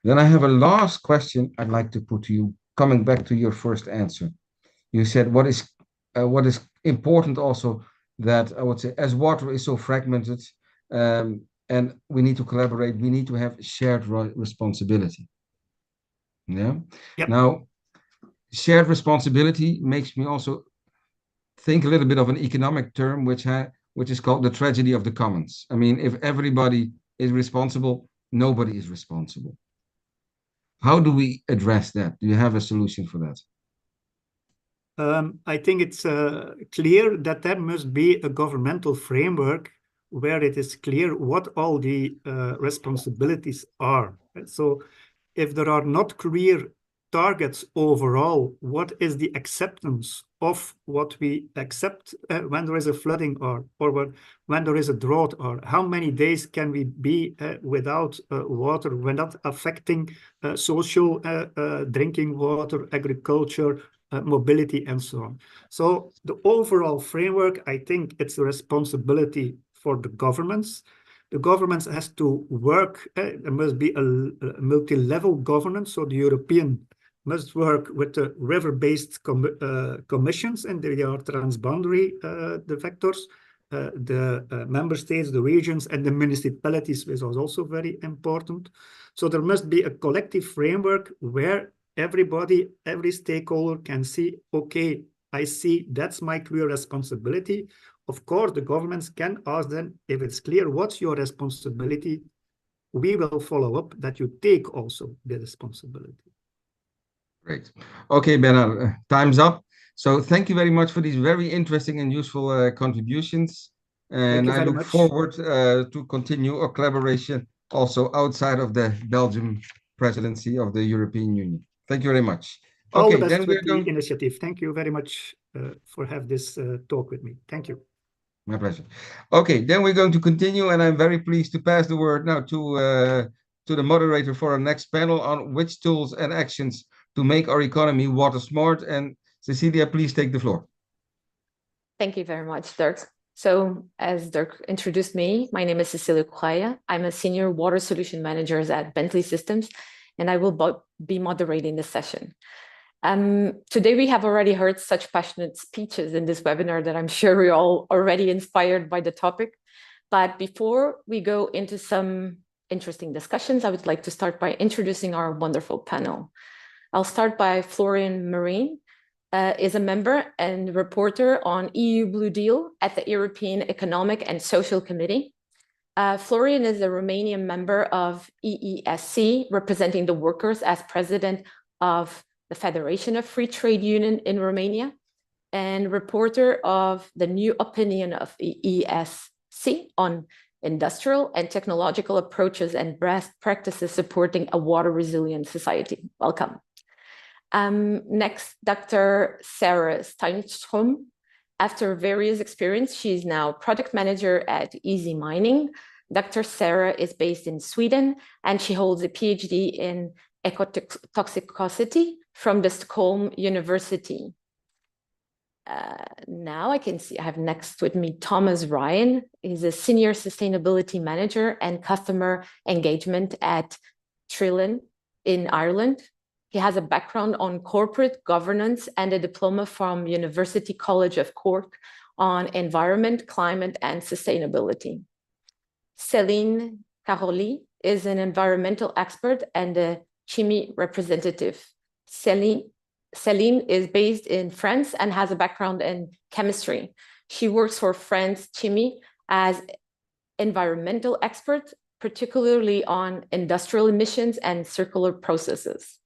Then I have a last question I'd like to put to you, coming back to your first answer. You said what is important also, that I would say, as water is so fragmented, and we need to collaborate. We need to have shared responsibility. Yeah. Yep. Now, shared responsibility makes me also think a little bit of an economic term, which is called the tragedy of the commons. I mean, if everybody is responsible, nobody is responsible. How do we address that? Do you have a solution for that? I think it's clear that there must be a governmental framework where it is clear what all the responsibilities are. So if there are not clear targets overall, what is the acceptance of what we accept when there is a flooding or when there is a drought, or how many days can we be without water, without affecting social drinking water, agriculture, mobility, and so on. So the overall framework, I think it's a responsibility for the governments. The governments has to work, there must be a multi-level governance, so the European must work with the river-based commissions, and they are transboundary, the vectors, the member states, the regions, and the municipalities, which is also very important. So there must be a collective framework where everybody, every stakeholder can see, okay, I see that's my clear responsibility. Of course, the governments can ask them, if it's clear what's your responsibility, we will follow up that you take also the responsibility. Great. Okay, Bernard, time's up. So thank you very much for these very interesting and useful contributions. And I look forward to continue our collaboration also outside of the Belgium presidency of the European Union. Thank you very much. All the best with the initiative. Thank you very much for having this talk with me. Thank you. My pleasure. Okay, then we're going to continue, and I'm very pleased to pass the word now to the moderator for our next panel on which tools and actions to make our economy water smart. And Cecilia, please take the floor. Thank you very much, Dirk. So as Dirk introduced me, my name is Cecilia Kwaya. I'm a senior water solution manager at Bentley Systems, and I will be moderating this session. Today, we have already heard such passionate speeches in this webinar that I'm sure we're all already inspired by the topic. But before we go into some interesting discussions, I would like to start by introducing our wonderful panel. I'll start by Florian Marijn, is a member and reporter on EU Blue Deal at the European Economic and Social Committee. Florian is a Romanian member of EESC, representing the workers as president of the Federation of Free Trade Union in Romania, and reporter of the new opinion of EESC on industrial and technological approaches and best practices supporting a water-resilient society. Welcome. Next, Dr. Sarah Steinstrom. After various experience, she's now product manager at Easy Mining. Dr. Sarah is based in Sweden, and she holds a PhD in ecotoxicity from the Stockholm University. Now I can see I have next with me Thomas Ryan. He's a senior sustainability manager and customer engagement at Trillian in Ireland. He has a background on corporate governance and a diploma from University College of Cork on environment, climate, and sustainability. Céline Caroli is an environmental expert and a CCMI representative. Céline is based in France and has a background in chemistry. She works for France CCMI as environmental expert, particularly on industrial emissions and circular processes.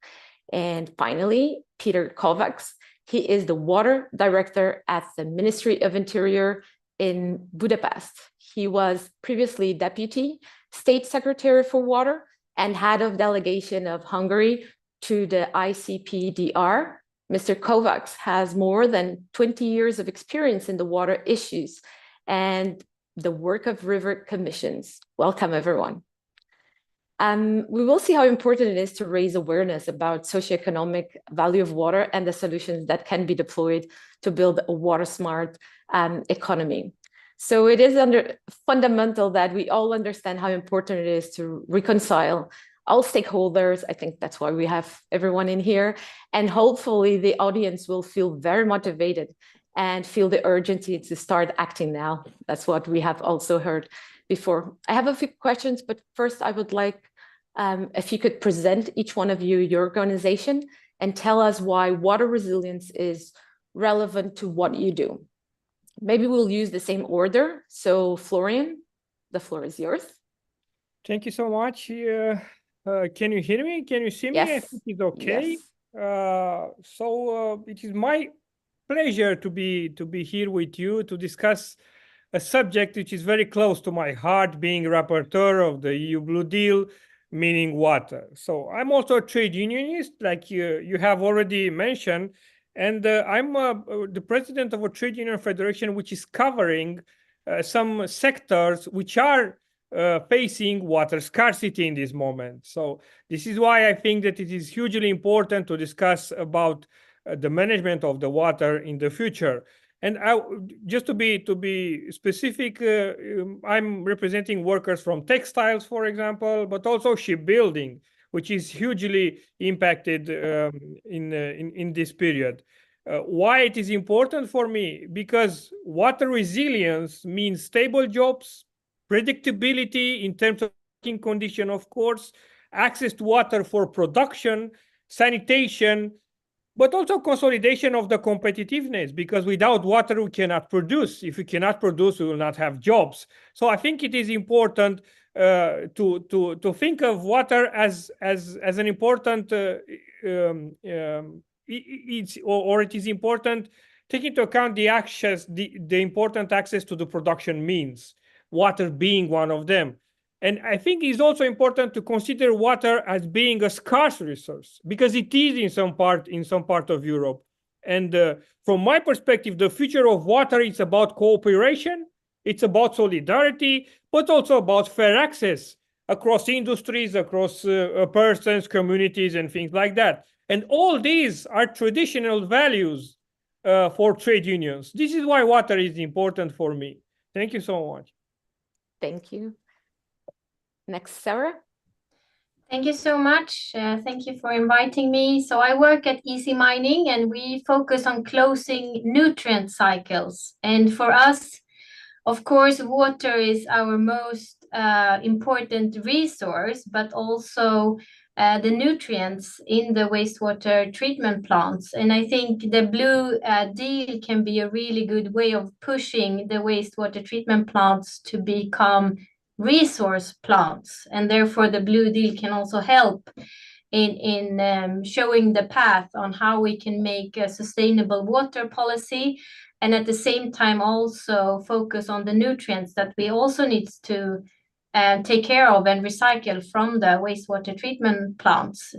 And finally, Peter Kovacs. He is the water director at the Ministry of Interior in Budapest. He was previously deputy state secretary for water and head of delegation of Hungary to the ICPDR. Mr. Kovacs has more than 20 years of experience in the water issues and the work of river commissions. Welcome, everyone. We will see how important it is to raise awareness about socioeconomic value of water and the solutions that can be deployed to build a water smart economy. So it is fundamental that we all understand how important it is to reconcile all stakeholders. I think that's why we have everyone in here. And hopefully the audience will feel very motivated and feel the urgency to start acting now. That's what we have also heard before. I have a few questions, but first I would like if you could present each one of you your organization and tell us why water resilience is relevant to what you do. Maybe we'll use the same order. So Florian, the floor is yours. Thank you so much. Can you hear me? Can you see me? Yes. I think it's okay. Yes. It is my pleasure to be here with you to discuss a subject which is very close to my heart, being rapporteur of the EU Blue Deal, meaning water. So I'm also a trade unionist, like you have already mentioned, and I'm the president of a trade union federation which is covering some sectors which are facing water scarcity in this moment. So this is why I think that it is hugely important to discuss about the management of the water in the future. And just to be specific, I'm representing workers from textiles, for example, but also shipbuilding, which is hugely impacted in this period. Why it is important for me? Because water resilience means stable jobs, predictability in terms of working condition, of course, access to water for production, sanitation, but also consolidation of the competitiveness, because without water we cannot produce. If we cannot produce, we will not have jobs. So I think it is important to think of water as an important it is important taking into account the important access to the production means, water being one of them. And I think it's also important to consider water as being a scarce resource, because it is in some part of Europe. And from my perspective, the future of water is about cooperation, it's about solidarity, but also about fair access across industries, across persons, communities, and things like that. And all these are traditional values for trade unions. This is why water is important for me. Thank you so much. Thank you. Next, Sarah. Thank you so much. Thank you for inviting me. So I work at EC Mining, and we focus on closing nutrient cycles. And for us, of course, water is our most important resource, but also the nutrients in the wastewater treatment plants. And I think the Blue Deal can be a really good way of pushing the wastewater treatment plants to become resource plants, and therefore the Blue Deal can also help in showing the path on how we can make a sustainable water policy, and at the same time also focus on the nutrients that we also need to take care of and recycle from the wastewater treatment plants.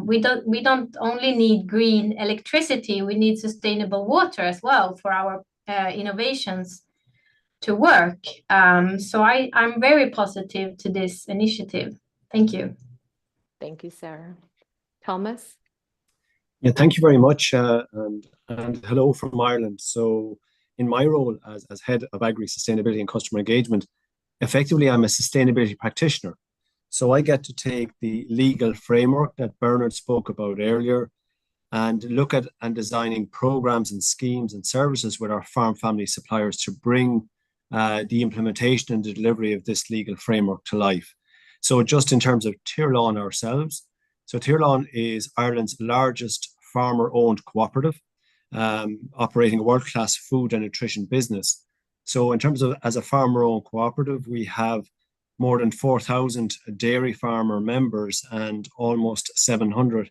We don't only need green electricity, we need sustainable water as well for our innovations to work. So I'm very positive to this initiative. Thank you. Thank you, Sarah. Thomas? Yeah, thank you very much. And hello from Ireland. So in my role as Head of Agri Sustainability and Customer Engagement, effectively I'm a sustainability practitioner. So I get to take the legal framework that Bernard spoke about earlier and look at and designing programs and schemes and services with our farm family suppliers to bring the implementation and the delivery of this legal framework to life. So just in terms of Tirlán ourselves, so Tirlán is Ireland's largest farmer-owned cooperative, operating a world-class food and nutrition business. So in terms of as a farmer-owned cooperative, we have more than 4,000 dairy farmer members and almost 700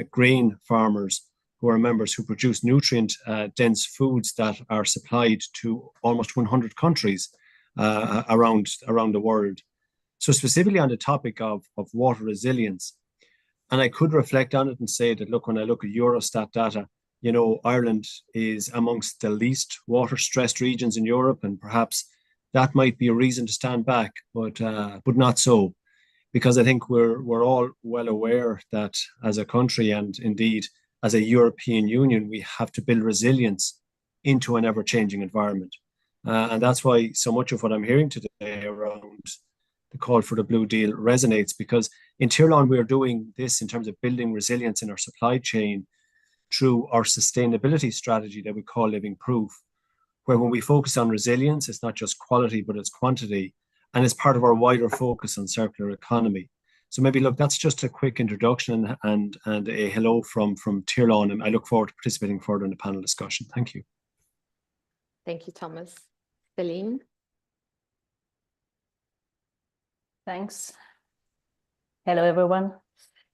grain farmers who are members who produce nutrient-dense foods that are supplied to almost 100 countries around the world. So specifically on the topic of water resilience, and I could reflect on it and say that, look, when I look at Eurostat data, you know, Ireland is amongst the least water-stressed regions in Europe, and perhaps that might be a reason to stand back, but not so, because I think we're all well aware that as a country and indeed as a European Union, we have to build resilience into an ever-changing environment. And that's why so much of what I'm hearing today around the call for the Blue Deal resonates, because in Tirlán, we're doing this in terms of building resilience in our supply chain through our sustainability strategy that we call Living Proof, where when we focus on resilience, it's not just quality, but it's quantity. and it's part of our wider focus on circular economy. So maybe, look, that's just a quick introduction and a hello from Tirlán, and I look forward to participating further in the panel discussion. Thank you. Thank you, Thomas. Celine? Thanks. Hello, everyone.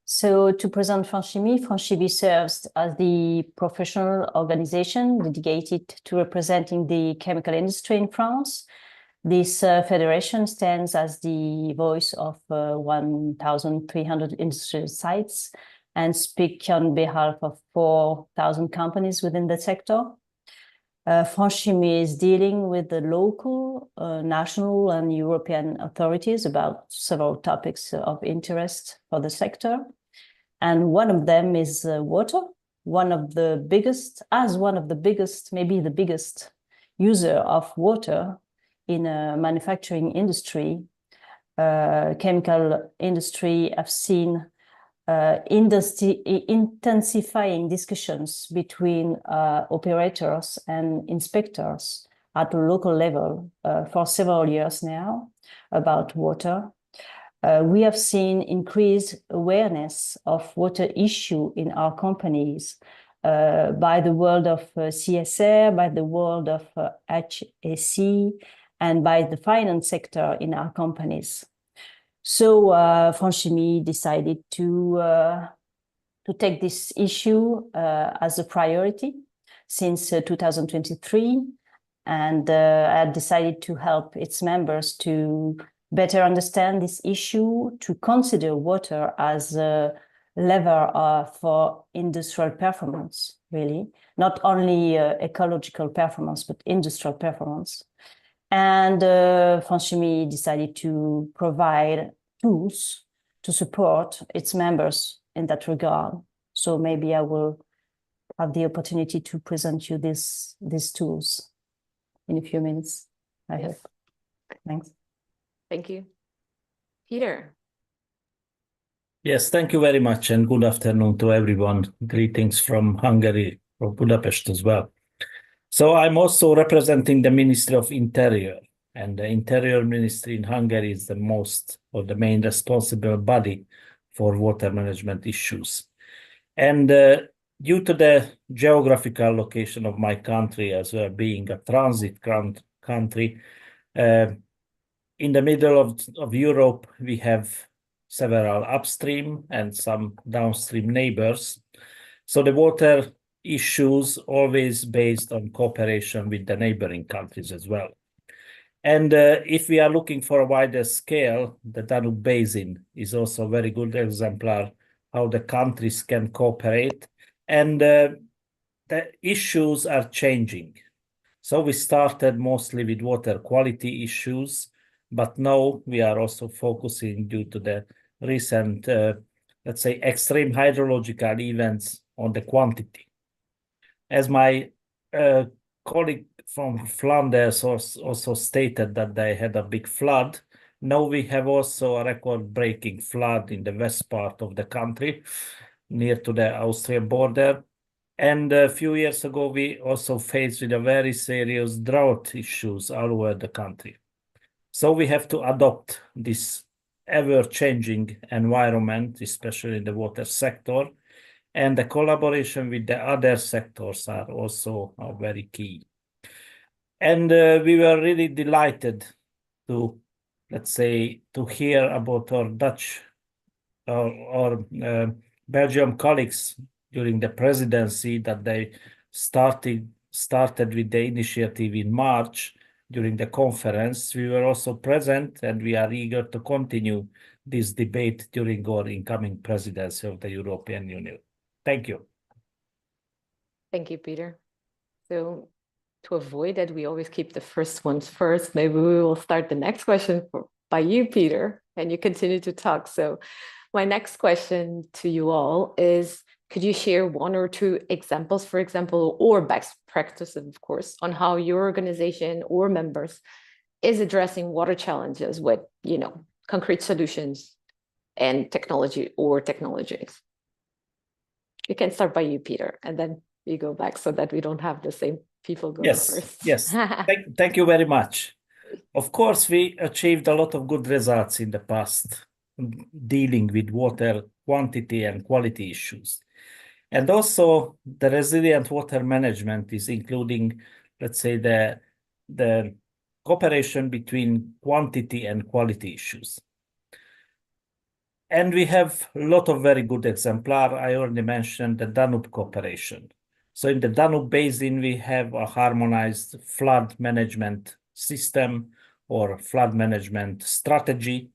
So to present Franchimi serves as the professional organization dedicated to representing the chemical industry in France. This federation stands as the voice of 1,300 industrial sites and speak on behalf of 4,000 companies within the sector. Franchimi is dealing with the local, national and European authorities about several topics of interest for the sector. And one of them is water, one of the biggest, maybe the biggest user of water in a manufacturing industry. Chemical industry have seen intensifying discussions between operators and inspectors at a local level for several years now about water. We have seen increased awareness of water issue in our companies by the world of CSR, by the world of HSE, and by the finance sector in our companies. So Franchimi decided to take this issue as a priority since 2023, and had decided to help its members to better understand this issue, to consider water as a lever for industrial performance, really, not only ecological performance, but industrial performance. And Franchimi decided to provide tools to support its members in that regard. So maybe I will have the opportunity to present you these tools in a few minutes, I hope. Thanks. Thank you. Peter? Yes, thank you very much, and good afternoon to everyone. Greetings from Hungary, from Budapest as well. So I'm also representing the Ministry of Interior, and the Interior Ministry in Hungary is the main responsible body for water management issues. And due to the geographical location of my country as well, being a transit country, in the middle of Europe, we have several upstream and some downstream neighbors. So the water issues always based on cooperation with the neighboring countries as well. And if we are looking for a wider scale, the Danube Basin is also a very good exemplar how the countries can cooperate. And the issues are changing. So we started mostly with water quality issues, but now we are also focusing due to the recent, let's say, extreme hydrological events on the quantity. As my colleague from Flanders also stated that they had a big flood, now we have also a record-breaking flood in the west part of the country, near to the Austrian border. And a few years ago, we also faced with a very serious drought issues all over the country. So we have to adopt this ever-changing environment, especially in the water sector, and the collaboration with the other sectors are also very key. And we were really delighted to, let's say, to hear about our Dutch or Belgium colleagues during the presidency that they started with the initiative in March during the conference. We were also present, and we are eager to continue this debate during our incoming presidency of the European Union. Thank you. Thank you, Peter. So to avoid that, we always keep the first ones first. Maybe we will start the next question by you, Peter, and you continue to talk. So my next question to you all is, could you share one or two examples, for example, or best practices, of course, on how your organization or members is addressing water challenges with, concrete solutions and technology or technologies? You can start by you, Peter, and then we go back so that we don't have the same people going first. Yes. Thank you very much. of course, we achieved a lot of good results in the past dealing with water quantity and quality issues. And also the resilient water management is including, let's say, the cooperation between quantity and quality issues. And we have a lot of very good exemplar. I already mentioned the Danube cooperation. So in the Danube Basin, we have a harmonized flood management system or flood management strategy.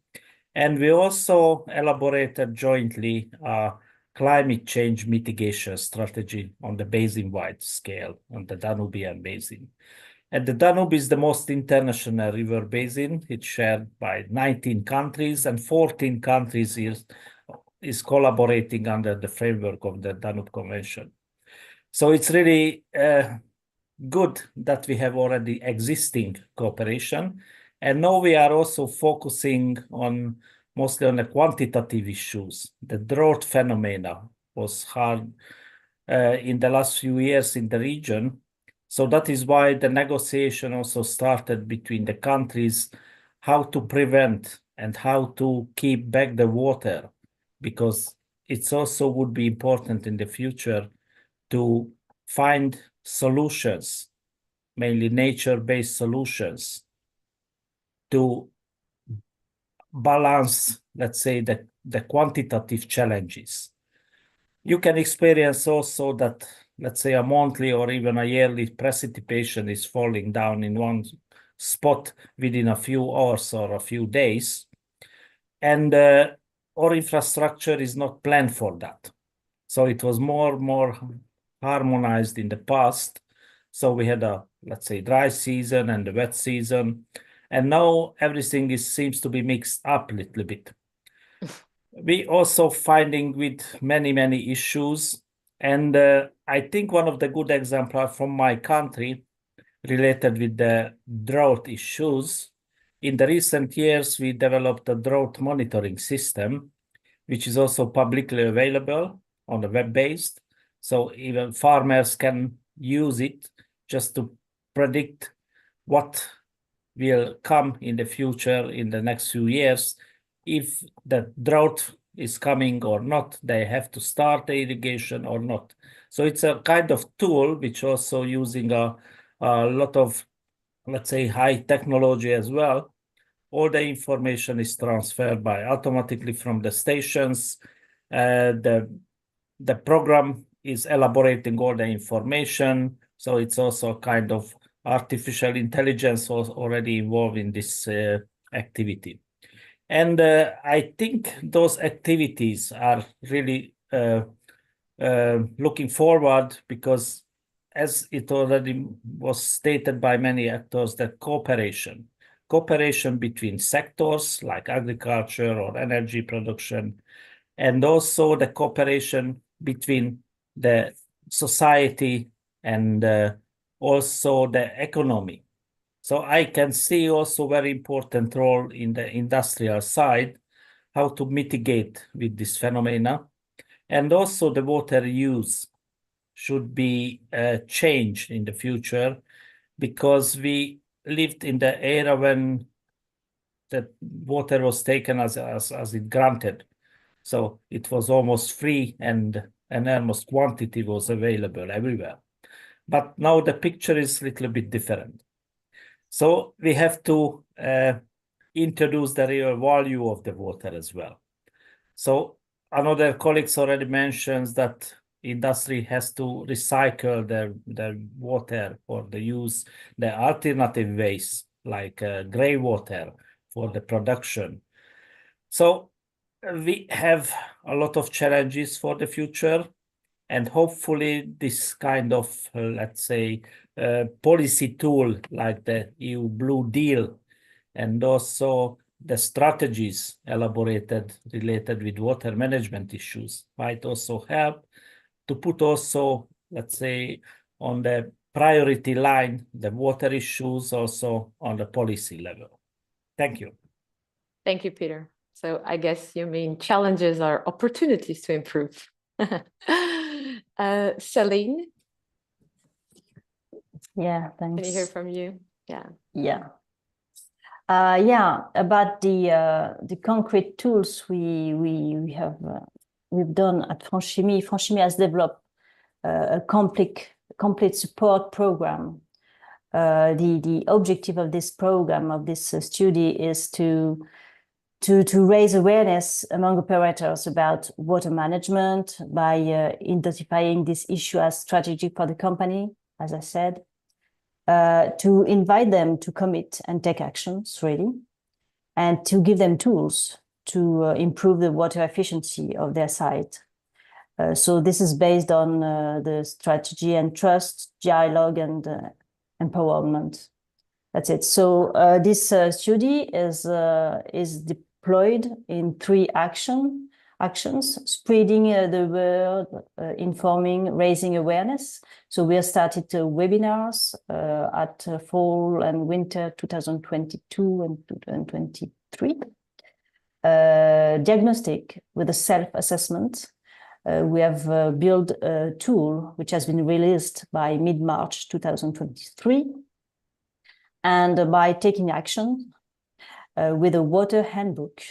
And we also elaborated jointly a climate change mitigation strategy on the basin-wide scale on the Danubian Basin. And the Danube is the most international river basin. It's shared by 19 countries, and 14 countries is collaborating under the framework of the Danube Convention. So it's really good that we have already existing cooperation. And now we are also focusing on mostly on the quantitative issues. The drought phenomena was hard in the last few years in the region. So that is why the negotiation also started between the countries, how to prevent and how to keep back the water, because it also would be important in the future to find solutions, mainly nature-based solutions, to balance, let's say, the quantitative challenges. You can experience also that, let's say, a monthly or even a yearly precipitation is falling down in one spot within a few hours or a few days. And our infrastructure is not planned for that. So it was more harmonized in the past. So we had a, let's say, dry season and the wet season. And now everything seems to be mixed up a little bit. We also finding with many issues. And I think one of the good examples from my country related with the drought issues, in the recent years, we developed a drought monitoring system, which is also publicly available on the web-based. So even farmers can use it just to predict what will come in the future in the next few years. If the drought is coming or not, they have to start the irrigation or not. So it's a kind of tool which also using a lot of, let's say, high technology as well. All the information is transferred by automatically from the stations. The program is elaborating all the information. So it's also a kind of artificial intelligence was already involved in this activity. And I think those activities are really looking forward, because as it already was stated by many actors, that cooperation between sectors like agriculture or energy production, and also the cooperation between the society and also the economy. So I can see also very important role in the industrial side, how to mitigate with this phenomena. And also the water use should be changed in the future, because we lived in the era when the water was taken as it granted. So it was almost free and an enormous quantity was available everywhere. But now the picture is a little bit different. So we have to introduce the real value of the water as well. So another colleagues already mentions that industry has to recycle their water for the use, the alternative ways like gray water for the production. So we have a lot of challenges for the future, and hopefully this kind of, let's say, policy tool like the EU Blue Deal and also the strategies elaborated related with water management issues might also help to put also, let's say, on the priority line, the water issues also on the policy level. Thank you. Thank you, Peter. So I guess you mean challenges are opportunities to improve. Celine? Yeah, thanks. Can you hear from you? Yeah. Yeah. Yeah, about the concrete tools we've done at Franchimie. Franchimie has developed a complete support program. The objective of this program, of this study, is to raise awareness among operators about water management by identifying this issue as strategic for the company, as I said, to invite them to commit and take actions, really, and to give them tools to improve the water efficiency of their site. So this is based on the strategy and trust, dialogue, and empowerment. That's it. So this study is deployed in 3 actions: spreading the word, informing, raising awareness. So we have started webinars at fall and winter 2022 and 2023. Diagnostic with a self-assessment. We have built a tool which has been released by mid-March 2023. And by taking action with a water handbook.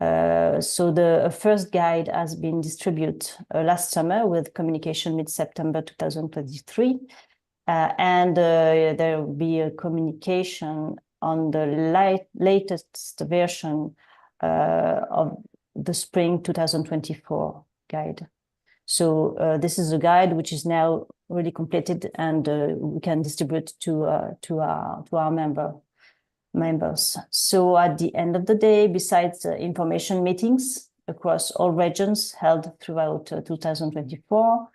So the first guide has been distributed last summer with communication mid-September 2023. And there will be a communication on the latest version of the spring 2024 guide. So this is a guide which is now really completed, and we can distribute to our members. So at the end of the day, besides information meetings across all regions held throughout 2024,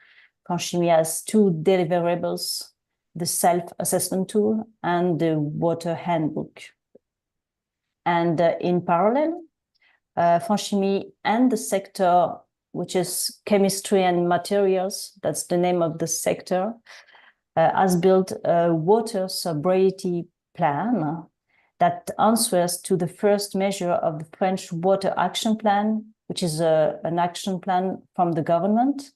Franchimie has 2 deliverables: the self-assessment tool and the water handbook. And in parallel, Franchimie and the sector, which is chemistry and materials, that's the name of the sector, has built a water sobriety plan that answers to the first measure of the French Water Action Plan, which is an action plan from the government.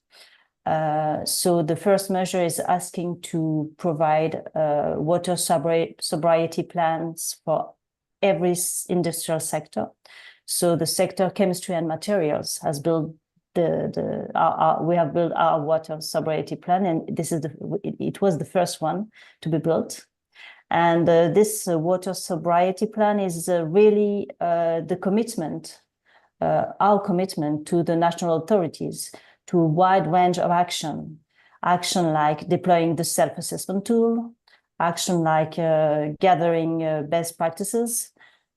So the first measure is asking to provide water sobriety plans for every industrial sector. So the sector chemistry and materials has built we have built our water sobriety plan, and this is it was the first one to be built. And this water sobriety plan is really the commitment, our commitment to the national authorities, to a wide range of action like deploying the self-assessment tool, action like gathering best practices.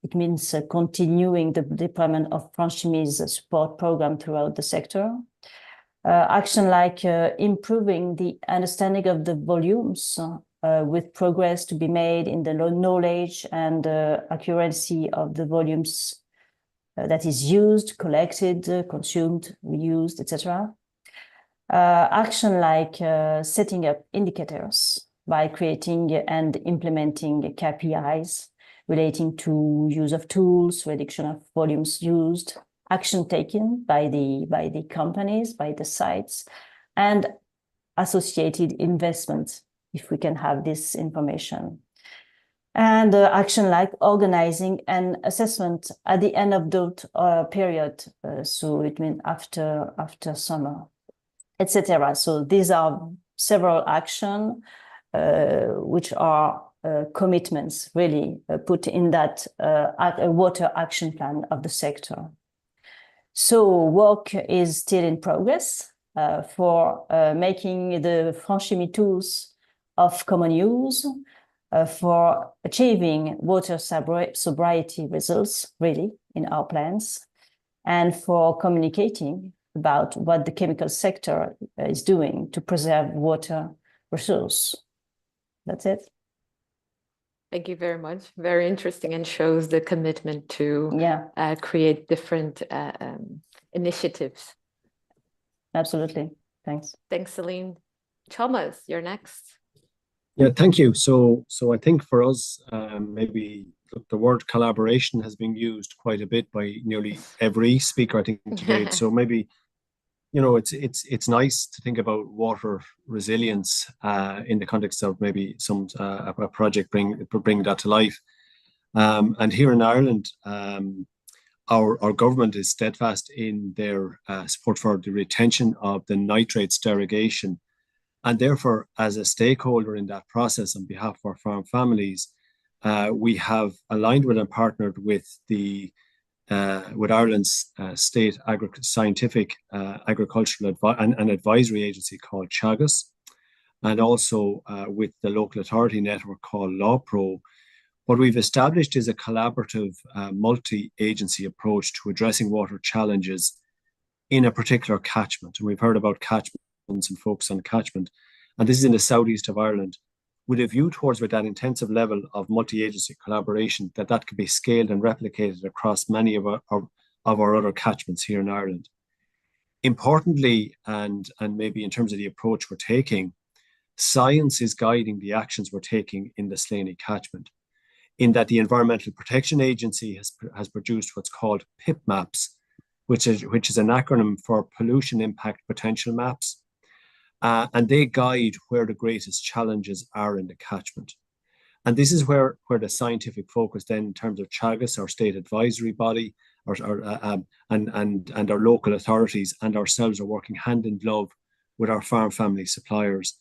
It means continuing the deployment of Franchimie's support program throughout the sector. Action like improving the understanding of the volumes with progress to be made in the knowledge and accuracy of the volumes that is used, collected, consumed, reused, etc. Action like setting up indicators by creating and implementing KPIs relating to use of tools, reduction of volumes used, action taken by the companies, by the sites, and associated investments, if we can have this information. And action like organizing an assessment at the end of the period, so it means after summer, etc. So these are several actions which are commitments really put in that water action plan of the sector. So work is still in progress for making the Franchimie tools of common use, for achieving water sobriety results really in our plans, and for communicating about what the chemical sector is doing to preserve water resource. That's it. Thank you very much. Very interesting, and shows the commitment to create different initiatives. Absolutely. Thanks. Thanks, Celine. Thomas, you're next. Yeah, thank you. So I think for us, maybe the word collaboration has been used quite a bit by nearly every speaker, I think, today. So maybe, you know, it's nice to think about water resilience in the context of maybe some a project bring that to life. And here in Ireland, our government is steadfast in their support for the retention of the nitrates derogation. And therefore, as a stakeholder in that process on behalf of our farm families, we have aligned with and partnered with Ireland's state scientific agricultural and advisory agency called Teagasc, and also with the local authority network called LawPro. What we've established is a collaborative multi-agency approach to addressing water challenges in a particular catchment. And we've heard about catchments and focus on catchment. And this is in the southeast of Ireland, with a view towards with that intensive level of multi-agency collaboration that could be scaled and replicated across many of our other catchments here in Ireland. Importantly, and maybe in terms of the approach we're taking, science is guiding the actions we're taking in the Slaney catchment, in that the Environmental Protection Agency has produced what's called PIP maps, which is an acronym for Pollution Impact Potential Maps. And they guide where the greatest challenges are in the catchment. And this is where the scientific focus then in terms of Teagasc, our state advisory body, and our local authorities and ourselves are working hand in glove with our farm family suppliers.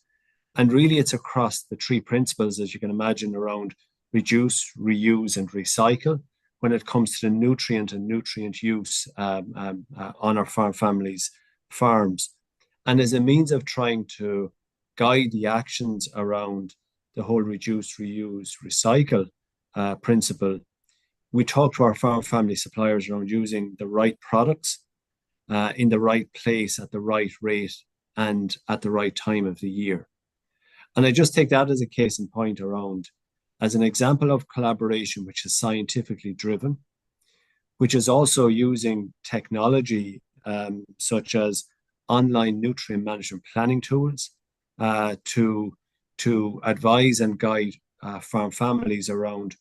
And really it's across the three principles, as you can imagine, around reduce, reuse, and recycle when it comes to the nutrient and nutrient use on our farm families' farms. And as a means of trying to guide the actions around the whole reduce, reuse, recycle principle, we talk to our farm family suppliers around using the right products in the right place at the right rate and at the right time of the year. And I just take that as a case in point around, as an example of collaboration which is scientifically driven, which is also using technology such as online nutrient management planning tools to advise and guide farm families around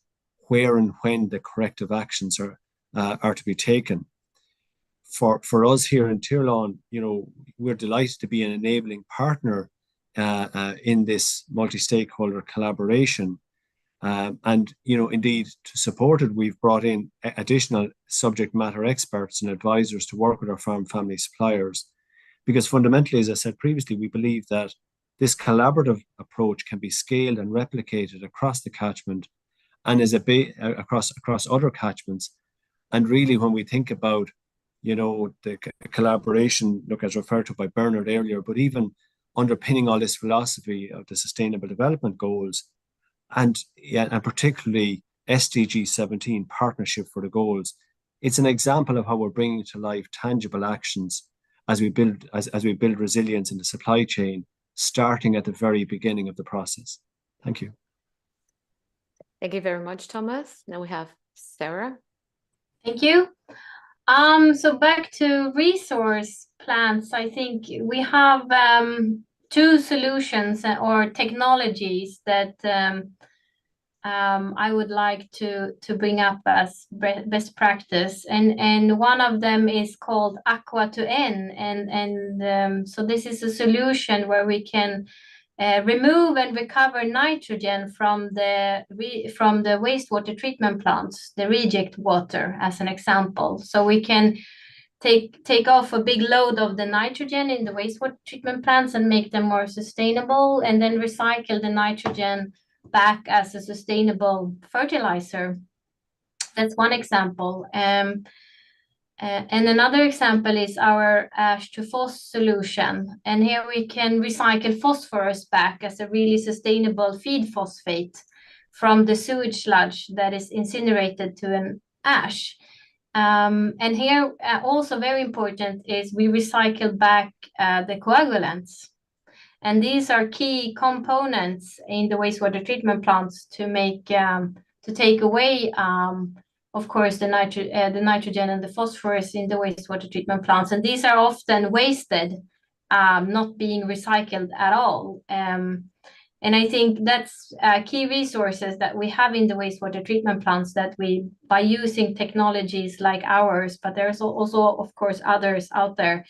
where and when the corrective actions are to be taken. For us here in Tirlawn, we're delighted to be an enabling partner in this multi-stakeholder collaboration. And indeed, to support it, we've brought in additional subject matter experts and advisors to work with our farm family suppliers. Because fundamentally, as I said previously, we believe that this collaborative approach can be scaled and replicated across the catchment and is across other catchments. And really, when we think about, the collaboration, look, as referred to by Bernard earlier, but even underpinning all this philosophy of the Sustainable Development Goals, and particularly SDG 17, Partnership for the Goals, it's an example of how we're bringing to life tangible actions as we build resilience in the supply chain, starting at the very beginning of the process. Thank you. Thank you very much, Thomas. Now we have Sarah. Thank you. So back to resource plans, I think we have two solutions or technologies that I would like to bring up as best practice, and one of them is called Aqua to N, and so this is a solution where we can remove and recover nitrogen from the wastewater treatment plants, the reject water, as an example. So we can take off a big load of the nitrogen in the wastewater treatment plants and make them more sustainable, and then recycle the nitrogen back as a sustainable fertilizer. That's one example. And another example is our ash to phos solution. And here we can recycle phosphorus back as a really sustainable feed phosphate from the sewage sludge that is incinerated to an ash. And here also very important is we recycle back the coagulants. And these are key components in the wastewater treatment plants to make to take away, of course, the nitrogen and the phosphorus in the wastewater treatment plants. And these are often wasted, not being recycled at all. And I think that's key resources that we have in the wastewater treatment plants that we, by using technologies like ours, but there's also, of course, others out there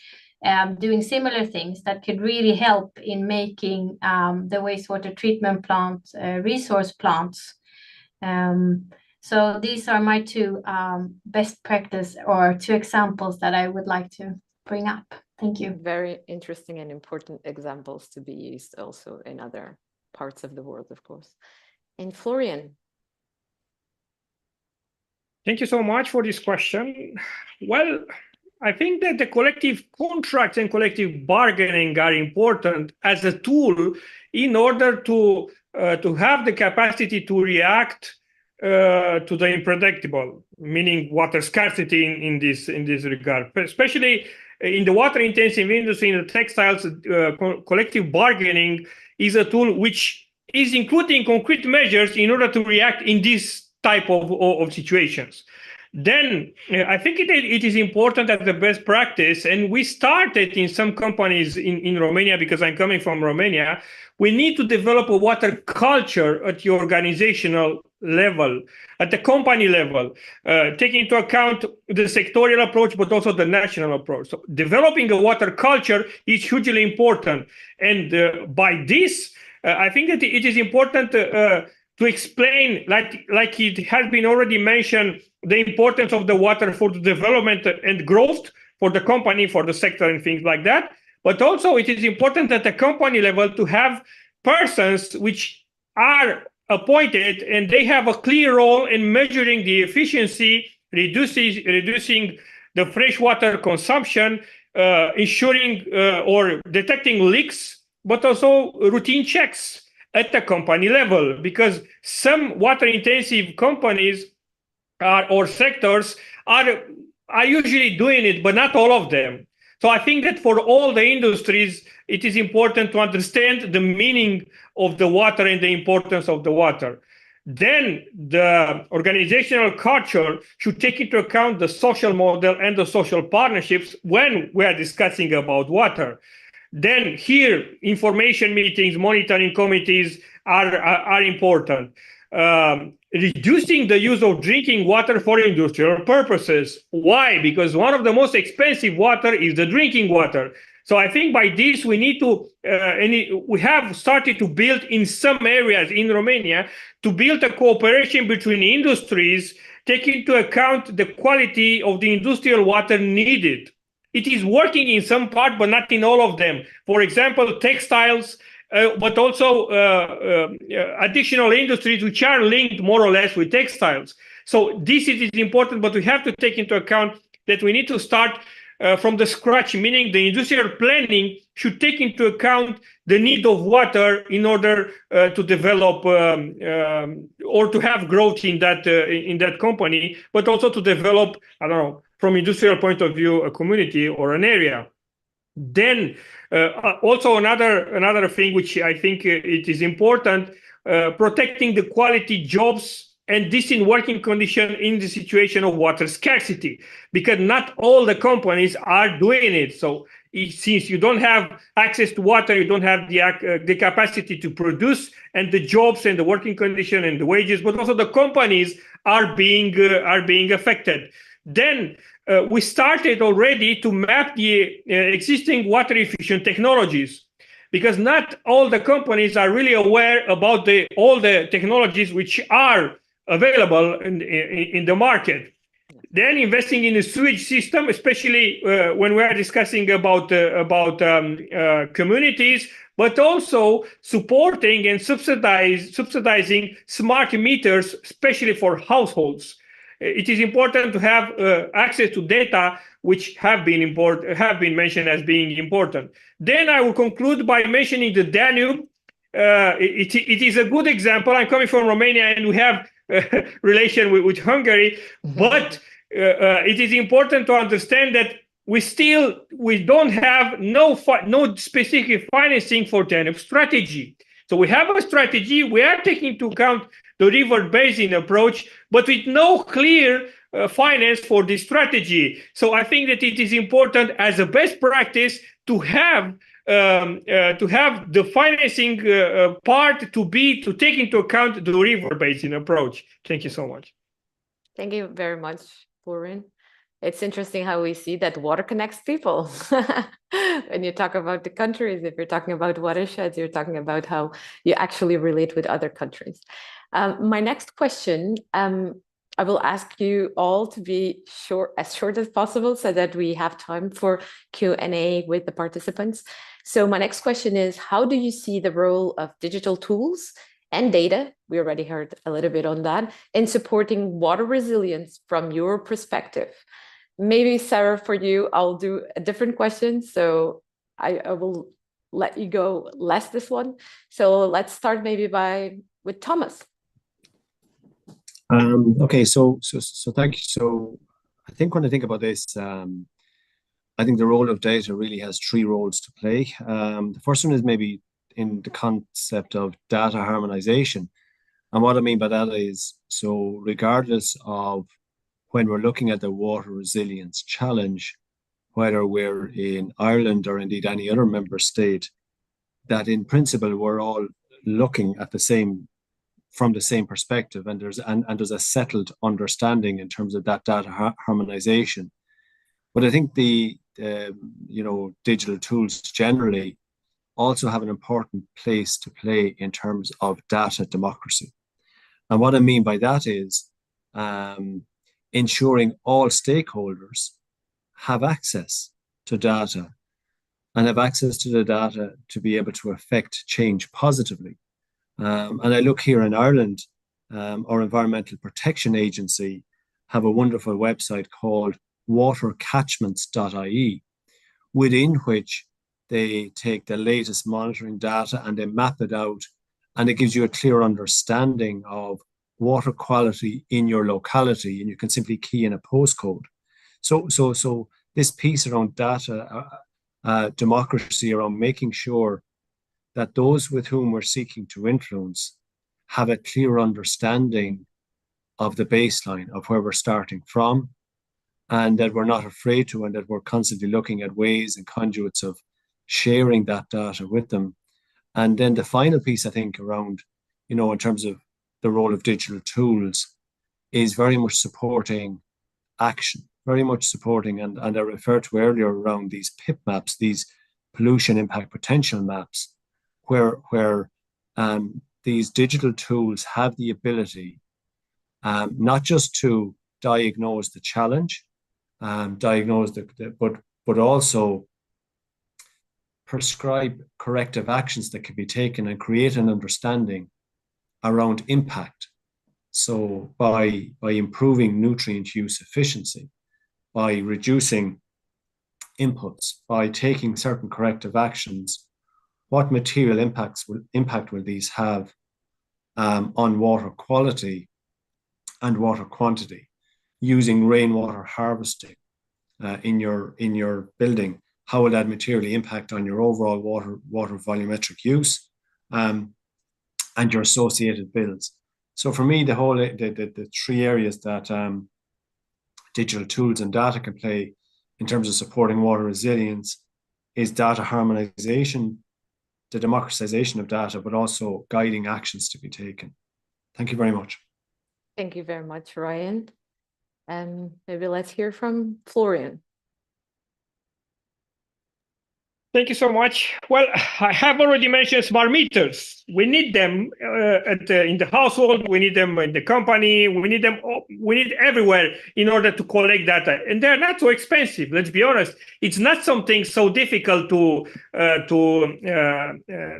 doing similar things that could really help in making the wastewater treatment plant resource plants. So these are my two best practice or two examples that I would like to bring up. Thank you. Very interesting and important examples to be used also in other parts of the world, of course. And Florian. Thank you so much for this question. Well, I think that the collective contracts and collective bargaining are important as a tool in order to have the capacity to react to the unpredictable, meaning water scarcity in this regard, especially in the water-intensive industry, in the textiles. Collective bargaining is a tool which is including concrete measures in order to react in this type of situations. Then I think it is important as the best practice, and we started in some companies in Romania, because I'm coming from Romania. We need to develop a water culture at the organizational level, at the company level, taking into account the sectorial approach, but also the national approach. So developing a water culture is hugely important. And by this, I think that it is important to explain, like it has been already mentioned, the importance of the water for the development and growth for the company, for the sector and things like that. But also it is important at the company level to have persons which are appointed and they have a clear role in measuring the efficiency, reducing the freshwater consumption, ensuring or detecting leaks, but also routine checks at the company level, because some water-intensive companies or sectors are usually doing it, but not all of them. So I think that for all the industries, it is important to understand the meaning of the water and the importance of the water. Then the organizational culture should take into account the social model and the social partnerships when we are discussing about water. Then here, information meetings, monitoring committees are important. Reducing the use of drinking water for industrial purposes. Why? Because one of the most expensive water is the drinking water. So I think by this we need to, we have started to build in some areas in Romania, to build a cooperation between industries, taking into account the quality of the industrial water needed. It is working in some part, but not in all of them. For example, textiles, but also additional industries which are linked more or less with textiles. So this is important, but we have to take into account that we need to start from the scratch, meaning the industrial planning should take into account the need of water in order to develop or to have growth in that company, but also to develop, I don't know, from industrial point of view, a community or an area. Then also another thing which I think it is important, protecting the quality jobs and decent working condition in the situation of water scarcity, because not all the companies are doing it. So since you don't have access to water, you don't have the capacity to produce, and the jobs and the working condition and the wages, but also the companies are being affected. Then we started already to map the existing water efficient technologies, because not all the companies are really aware about all the technologies which are available in the market. Then investing in a sewage system, especially when we are discussing about communities, but also supporting and subsidizing smart meters, especially for households. It is important to have access to data which have been mentioned as being important. Then I will conclude by mentioning the Danube. It is a good example. I'm coming from Romania, and we have relation with Hungary, but it is important to understand that we don't have no specific financing for Danube strategy. So we have a strategy. We are taking into account the river basin approach, but with no clear finance for this strategy. So I think that it is important as a best practice to have the financing part to take into account the river basin approach. Thank you so much. Thank you very much, Florian. It's interesting how we see that water connects people. When you talk about the countries, if you're talking about watersheds, you're talking about how you actually relate with other countries. My next question, I will ask you all to be as short as possible so that we have time for Q&A with the participants. So my next question is, how do you see the role of digital tools and data, we already heard a little bit on that, in supporting water resilience from your perspective? Maybe, Sarah, for you, I'll do a different question. So I will let you go last this one. So let's start maybe with Thomas. Okay, so thank you. So I think when I think about this, I think the role of data really has three roles to play. The first one is maybe in the concept of data harmonization. And what I mean by that is, so regardless of when we're looking at the water resilience challenge, whether we're in Ireland or indeed any other member state, that in principle, we're all looking at from the same perspective, and there's a settled understanding in terms of that data harmonization. But I think the digital tools generally also have an important place to play in terms of data democracy. And what I mean by that is ensuring all stakeholders have access to data and have access to the data to be able to affect change positively. And I look here in Ireland, our Environmental Protection Agency have a wonderful website called watercatchments.ie, within which they take the latest monitoring data and they map it out, and it gives you a clear understanding of water quality in your locality, and you can simply key in a postcode. So this piece around data democracy, around making sure that those with whom we're seeking to influence have a clear understanding of the baseline of where we're starting from, and that we're not afraid to, and that we're constantly looking at ways and conduits of sharing that data with them. And then the final piece, I think, around, in terms of the role of digital tools, is very much supporting action, very much supporting, and I referred to earlier around these PIP maps, these pollution impact potential maps, where these digital tools have the ability not just to diagnose the challenge, but also prescribe corrective actions that can be taken and create an understanding around impact. So by improving nutrient use efficiency, by reducing inputs, by taking certain corrective actions, what material impact will these have on water quality and water quantity? Using rainwater harvesting in your building, how will that materially impact on your overall water volumetric use and your associated bills? So for me, the three areas that digital tools and data can play in terms of supporting water resilience is data harmonization, the democratization of data, but also guiding actions to be taken. Thank you very much. Thank you very much, Ryan. Maybe let's hear from Florian. Thank you so much. Well, I have already mentioned smart meters. We need them in the household. We need them in the company. We need them. We need everywhere in order to collect data, and they're not so expensive. Let's be honest. It's not something so difficult to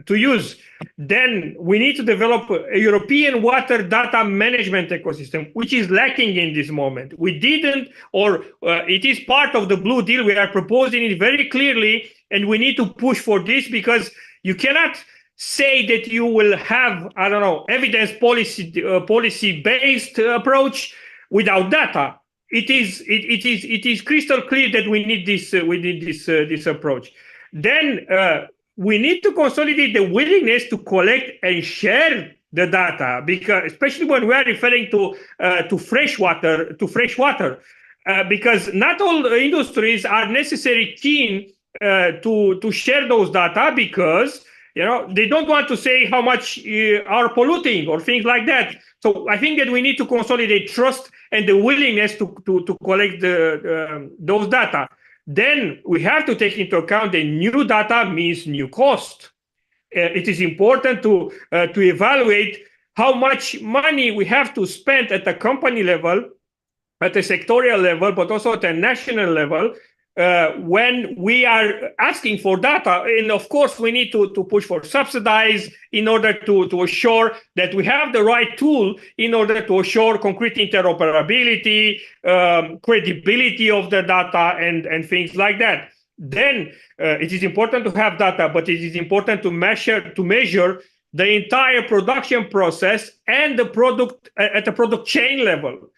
use. Then we need to develop a European water data management ecosystem, which is lacking in this moment. We didn't, or it is part of the Blue Deal. We are proposing it very clearly. And we need to push for this, because you cannot say that you will have, evidence policy-based approach without data. It is crystal clear that we need this approach. Then we need to consolidate the willingness to collect and share the data, because especially when we are referring to fresh water, because not all industries are necessarily keen to share those data, because they don't want to say how much are polluting or things like that. So I think that we need to consolidate trust and the willingness to collect those data. Then we have to take into account that new data means new cost. It is important to evaluate how much money we have to spend at the company level, at the sectorial level, but also at the national level, when we are asking for data. And of course, we need to push for subsidies in order to assure that we have the right tool in order to assure concrete interoperability, credibility of the data, and things like that. Then it is important to have data, but it is important to measure the entire production process and the product at the product chain level,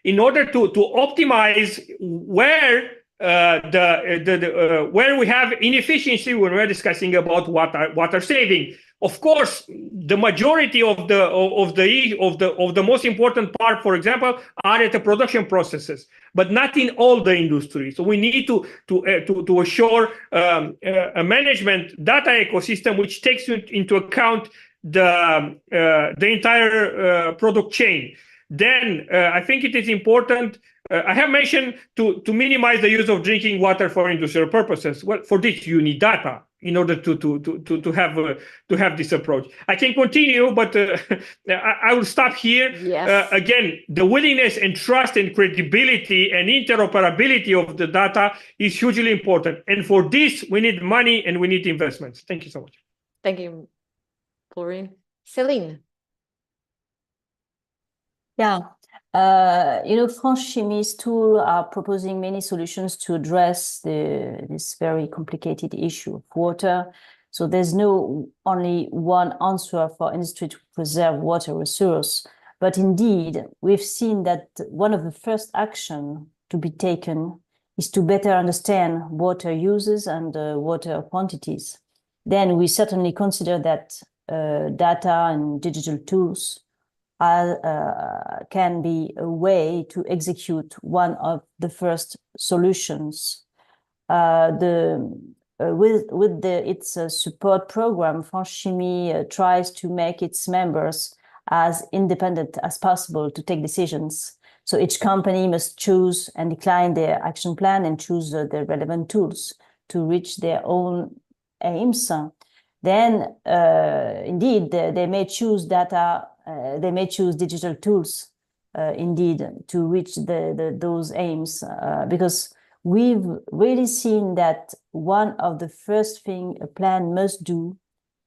in order to optimize where where we have inefficiency when we're discussing about water saving. Of course, the majority of the most important part, for example, are at the production processes, but not in all the industry. So we need to assure a management data ecosystem which takes into account the entire product chain. Then I think it is important. I have mentioned to minimize the use of drinking water for industrial purposes. Well, for this you need data in order to have this approach. I can continue, but I will stop here. Yes. Again, the willingness and trust and credibility and interoperability of the data is hugely important. And for this, we need money and we need investments. Thank you so much. Thank you, Florian. Céline. Yeah, France Chimie's tool are proposing many solutions to address this very complicated issue of water. So there's no only one answer for industry to preserve water resource, but indeed we've seen that one of the first action to be taken is to better understand water uses and water quantities. Then we certainly consider that data and digital tools can be a way to execute one of the first solutions. With its support program, France Chimie tries to make its members as independent as possible to take decisions. So each company must choose and decline their action plan and choose the relevant tools to reach their own aims. Then, indeed, they may choose data. They may choose digital tools, indeed, to reach those aims, because we've really seen that one of the first things a plan must do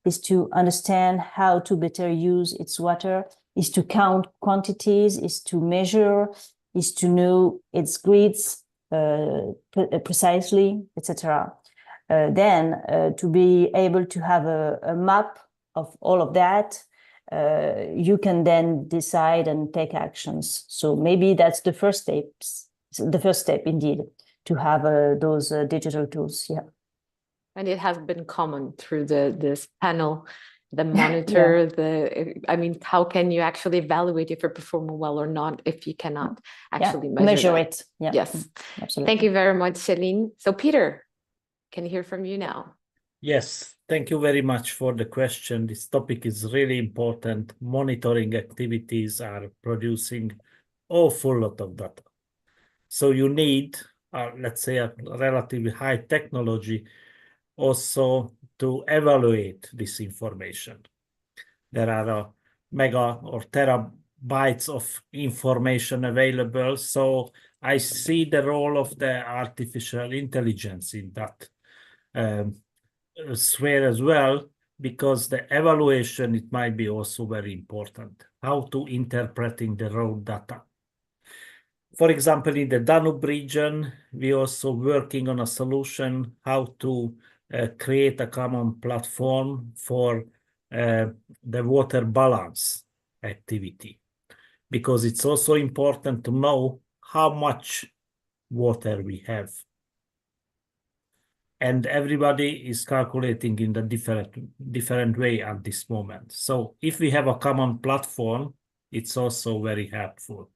is to understand how to better use its water, is to count quantities, is to measure, is to know its grids precisely, etc. Then to be able to have a map of all of that, you can then decide and take actions. So maybe that's the first step indeed, to have those digital tools. Yeah. And it has been common through this panel, the monitor, how can you actually evaluate if you're performing well or not if you cannot actually measure it? Yeah. Yes. Absolutely. Thank you very much, Céline. So Peter, can you hear from you now? Yes, thank you very much for the question. This topic is really important. Monitoring activities are producing an awful lot of data. So you need, let's say, a relatively high technology also to evaluate this information. There are mega or terabytes of information available. So I see the role of the artificial intelligence in that sphere as well, because the evaluation, it might be also very important, how to interpreting the raw data. For example, in the Danube region, we also working on a solution how to create a common platform for the water balance activity, because it's also important to know how much water we have. And everybody is calculating in the different way at this moment. So if we have a common platform, it's also very helpful.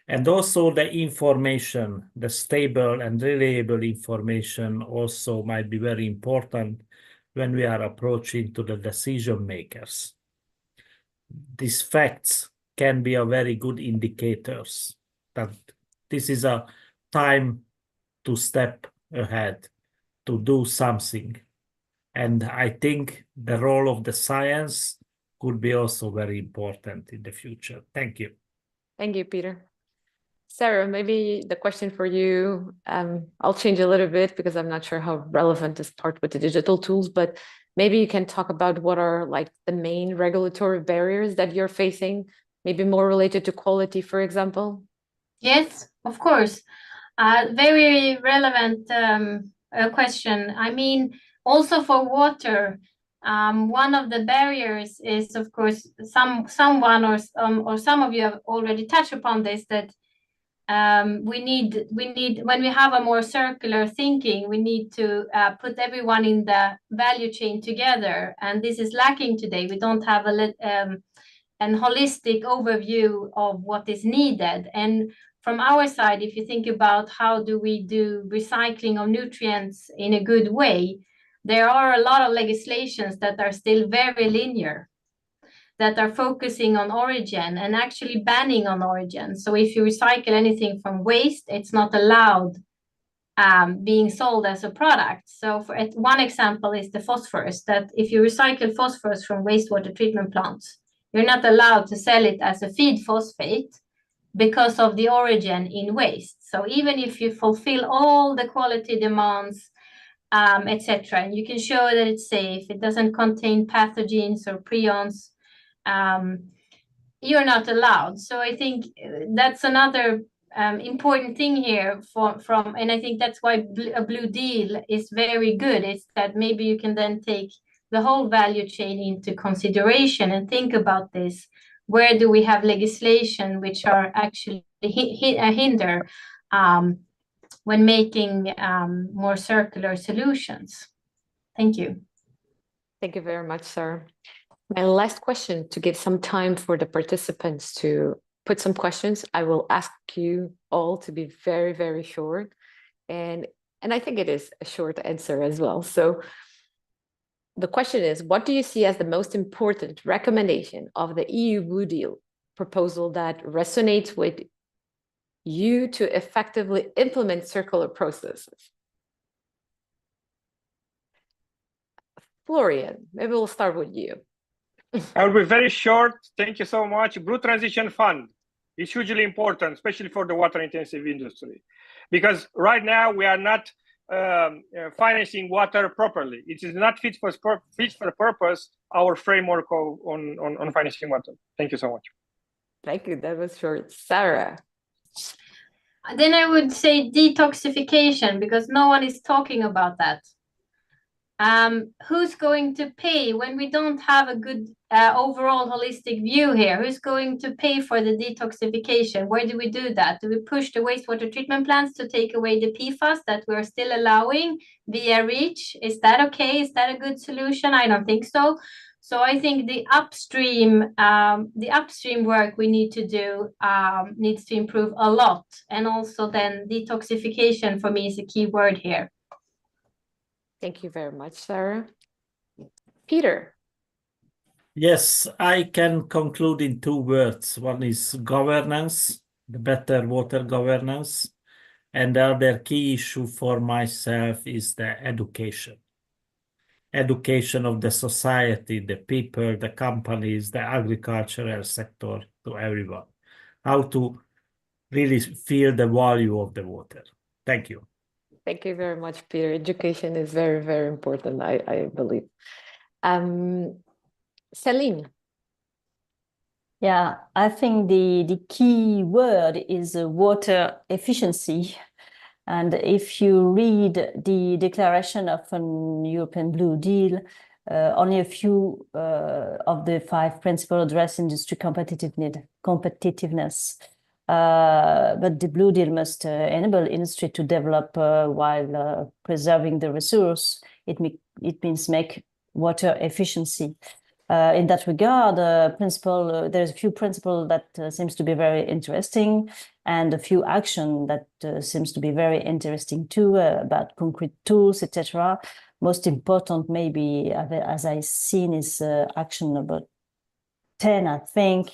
And also the information, the stable and reliable information also might be very important when we are approaching to the decision makers. These facts can be a very good indicators that this is a time to step ahead, to do something. And I think the role of the science could be also very important in the future. Thank you. Thank you, Peter. Sarah, maybe the question for you, I'll change a little bit because I'm not sure how relevant this part with the digital tools, but maybe you can talk about what are like the main regulatory barriers that you're facing, maybe more related to quality, for example. Yes, of course. Very relevant question. I mean, also for water, one of the barriers is, of course, someone or some of you have already touched upon this, that we need when we have a more circular thinking, we need to put everyone in the value chain together, and this is lacking today. We don't have an holistic overview of what is needed. And from our side, if you think about how do we do recycling of nutrients in a good way, there are a lot of legislations that are still very linear, that are focusing on origin and actually banning on origin. So if you recycle anything from waste, it's not allowed being sold as a product. So one example is the phosphorus, that if you recycle phosphorus from wastewater treatment plants, you're not allowed to sell it as a feed phosphate because of the origin in waste. So even if you fulfill all the quality demands, etc., and you can show that it's safe, it doesn't contain pathogens or prions, you're not allowed. So I think that's another important thing here and I think that's why a blue deal is very good. It's that maybe you can then take the whole value chain into consideration and think about this. Where do we have legislation which are actually a hinder when making more circular solutions? Thank you. Thank you very much, Sarah. My last question, to give some time for the participants to put some questions. I will ask you all to be very, very short. And I think it is a short answer as well. So the question is, what do you see as the most important recommendation of the EU Blue Deal proposal that resonates with you to effectively implement circular processes? Florian, maybe we'll start with you. I will be very short. Thank you so much. Blue Transition Fund is hugely important, especially for the water-intensive industry, because right now we are not financing water properly. It is not fit for purpose, our framework on financing water. Thank you so much. Thank you. That was short. Sarah. Then I would say detoxification, because no one is talking about that. Who's going to pay when we don't have a good overall holistic view here? Who's going to pay for the detoxification? Where do we do that? Do we push the wastewater treatment plants to take away the PFAS that we're still allowing via REACH? Is that okay? Is that a good solution? I don't think so. So I think the upstream work we need to do needs to improve a lot. And also then detoxification for me is a key word here. Thank you very much, Sarah. Peter. Yes, I can conclude in 2 words. One is governance, the better water governance. And the other key issue for myself is the education. Education of the society, the people, the companies, the agricultural sector, to everyone. How to really feel the value of the water. Thank you. Thank you very much, Peter. Education is very, very important, I believe. Celine. Yeah, I think the key word is water efficiency. And if you read the declaration of an European Blue Deal, only a few of the 5 principles address industry competitiveness. But the Blue Deal must enable industry to develop while preserving the resource. It means make water efficiency. In that regard, there's a few principles that seems to be very interesting, and a few action that seems to be very interesting too, about concrete tools, etc. Most important, maybe, as I've seen, is action about 10, I think,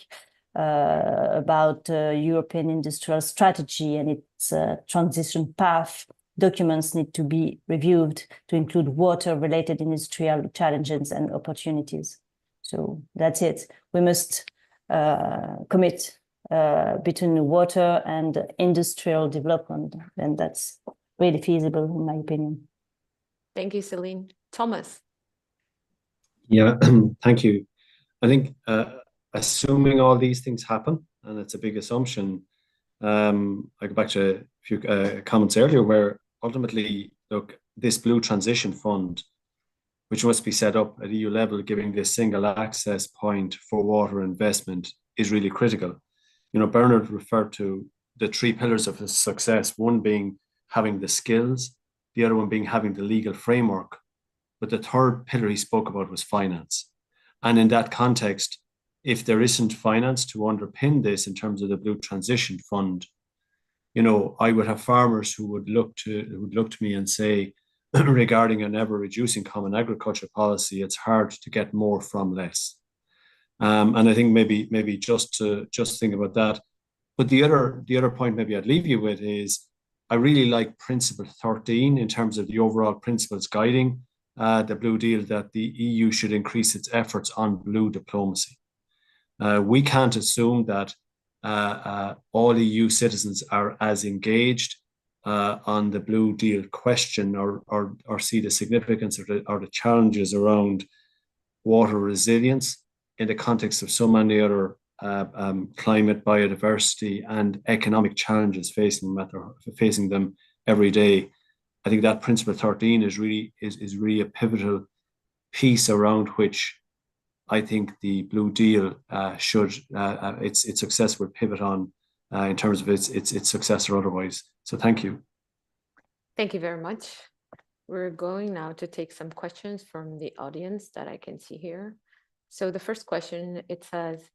about European industrial strategy and its transition path. Documents need to be reviewed to include water-related industrial challenges and opportunities. So that's it. We must commit between water and industrial development, and that's really feasible in my opinion. Thank you, Celine. Thomas. Yeah, thank you. I think assuming all these things happen, and it's a big assumption, I go back to a few comments earlier where ultimately, look, this blue transition fund, which must be set up at EU level, giving this single access point for water investment is really critical. You know, Bernard referred to the 3 pillars of his success, one being having the skills, the other one being having the legal framework. But the third pillar he spoke about was finance. And in that context, if there isn't finance to underpin this in terms of the Blue Transition Fund, you know, I would have farmers who would look to me and say, regarding an ever-reducing common agriculture policy, it's hard to get more from less. And I think maybe just think about that. But the other point maybe I'd leave you with is I really like Principle 13 in terms of the overall principles guiding the Blue Deal, that the EU should increase its efforts on blue diplomacy. We can't assume that all EU citizens are as engaged on the Blue Deal question or see the significance or the challenges around water resilience in the context of so many other climate, biodiversity, and economic challenges facing them every day. I think that Principle 13 is really a pivotal piece around which I think the Blue Deal should its success would pivot on in terms of its success or otherwise. So thank you. Thank you very much. We're going now to take some questions from the audience that I can see here. So the first question, it says,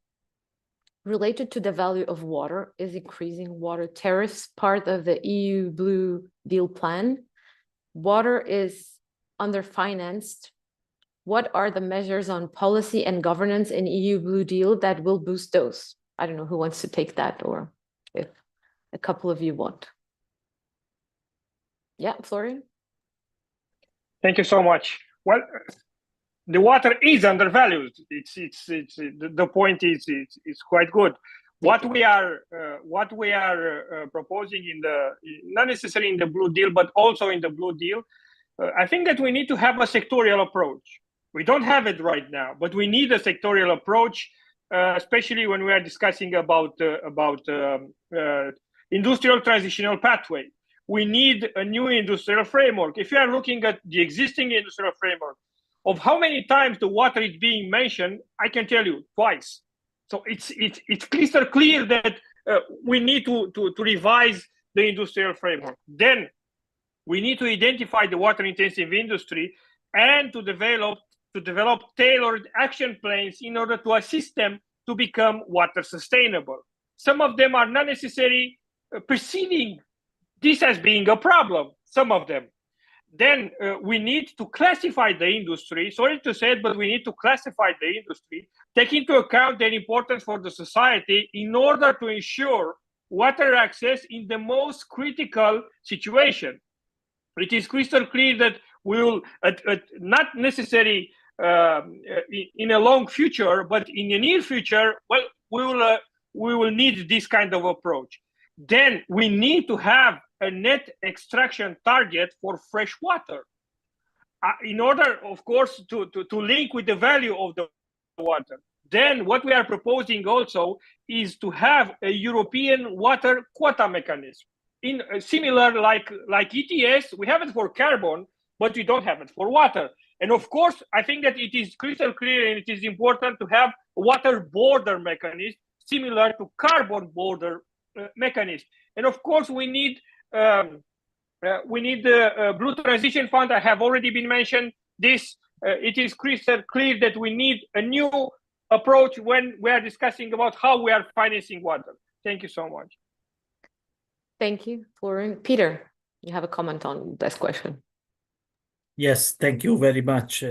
related to the value of water, is increasing water tariffs part of the EU Blue Deal plan? Water is underfinanced. What are the measures on policy and governance in EU Blue Deal that will boost those? I don't know who wants to take that, or if a couple of you want. Yeah, Florian? Thank you so much. Well, the water is undervalued. The point is quite good. What we are proposing not necessarily in the Blue Deal, but also in the Blue Deal, I think that we need to have a sectorial approach. We don't have it right now, but we need a sectorial approach, especially when we are discussing about industrial transitional pathway. We need a new industrial framework. If you are looking at the existing industrial framework, of how many times the water is being mentioned, I can tell you twice. So it's crystal clear that we need to revise the industrial framework. Then we need to identify the water-intensive industry and to develop tailored action plans in order to assist them to become water sustainable. Some of them are not necessarily perceiving this as being a problem, some of them. Then we need to classify the industry, sorry to say it, but we need to classify the industry, take into account their importance for the society in order to ensure water access in the most critical situation. It is crystal clear that we will, not necessarily in a long future, but in the near future, well, we will need this kind of approach. Then we need to have a net extraction target for fresh water in order, of course, to link with the value of the water. Then what we are proposing also is to have a European water quota mechanism. In similar like ETS, we have it for carbon, but we don't have it for water. And of course, I think that it is crystal clear and it is important to have a water border mechanism similar to carbon border mechanism. And of course, we need the Blue Transition Fund. I have already been mentioned this. It is crystal clear that we need a new approach when we are discussing about how we are financing water. Thank you so much. Thank you, Florian. Peter, you have a comment on this question. Yes, thank you very much.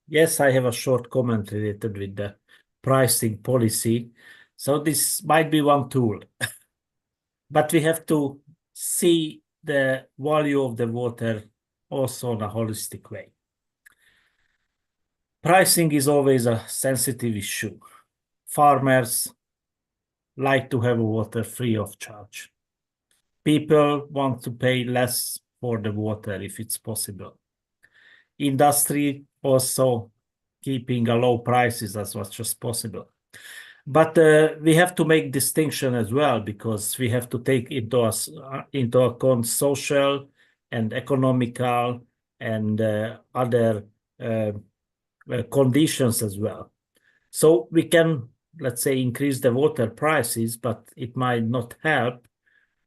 Yes, I have a short comment related with the pricing policy. So this might be one tool, but we have to see the value of the water also in a holistic way. Pricing is always a sensitive issue. Farmers like to have water free of charge. People want to pay less for the water if it's possible. Industry also keeping a low prices as much as possible. But we have to make distinction as well, because we have to take into account social and economical and other conditions as well. So we can, let's say, increase the water prices, but it might not help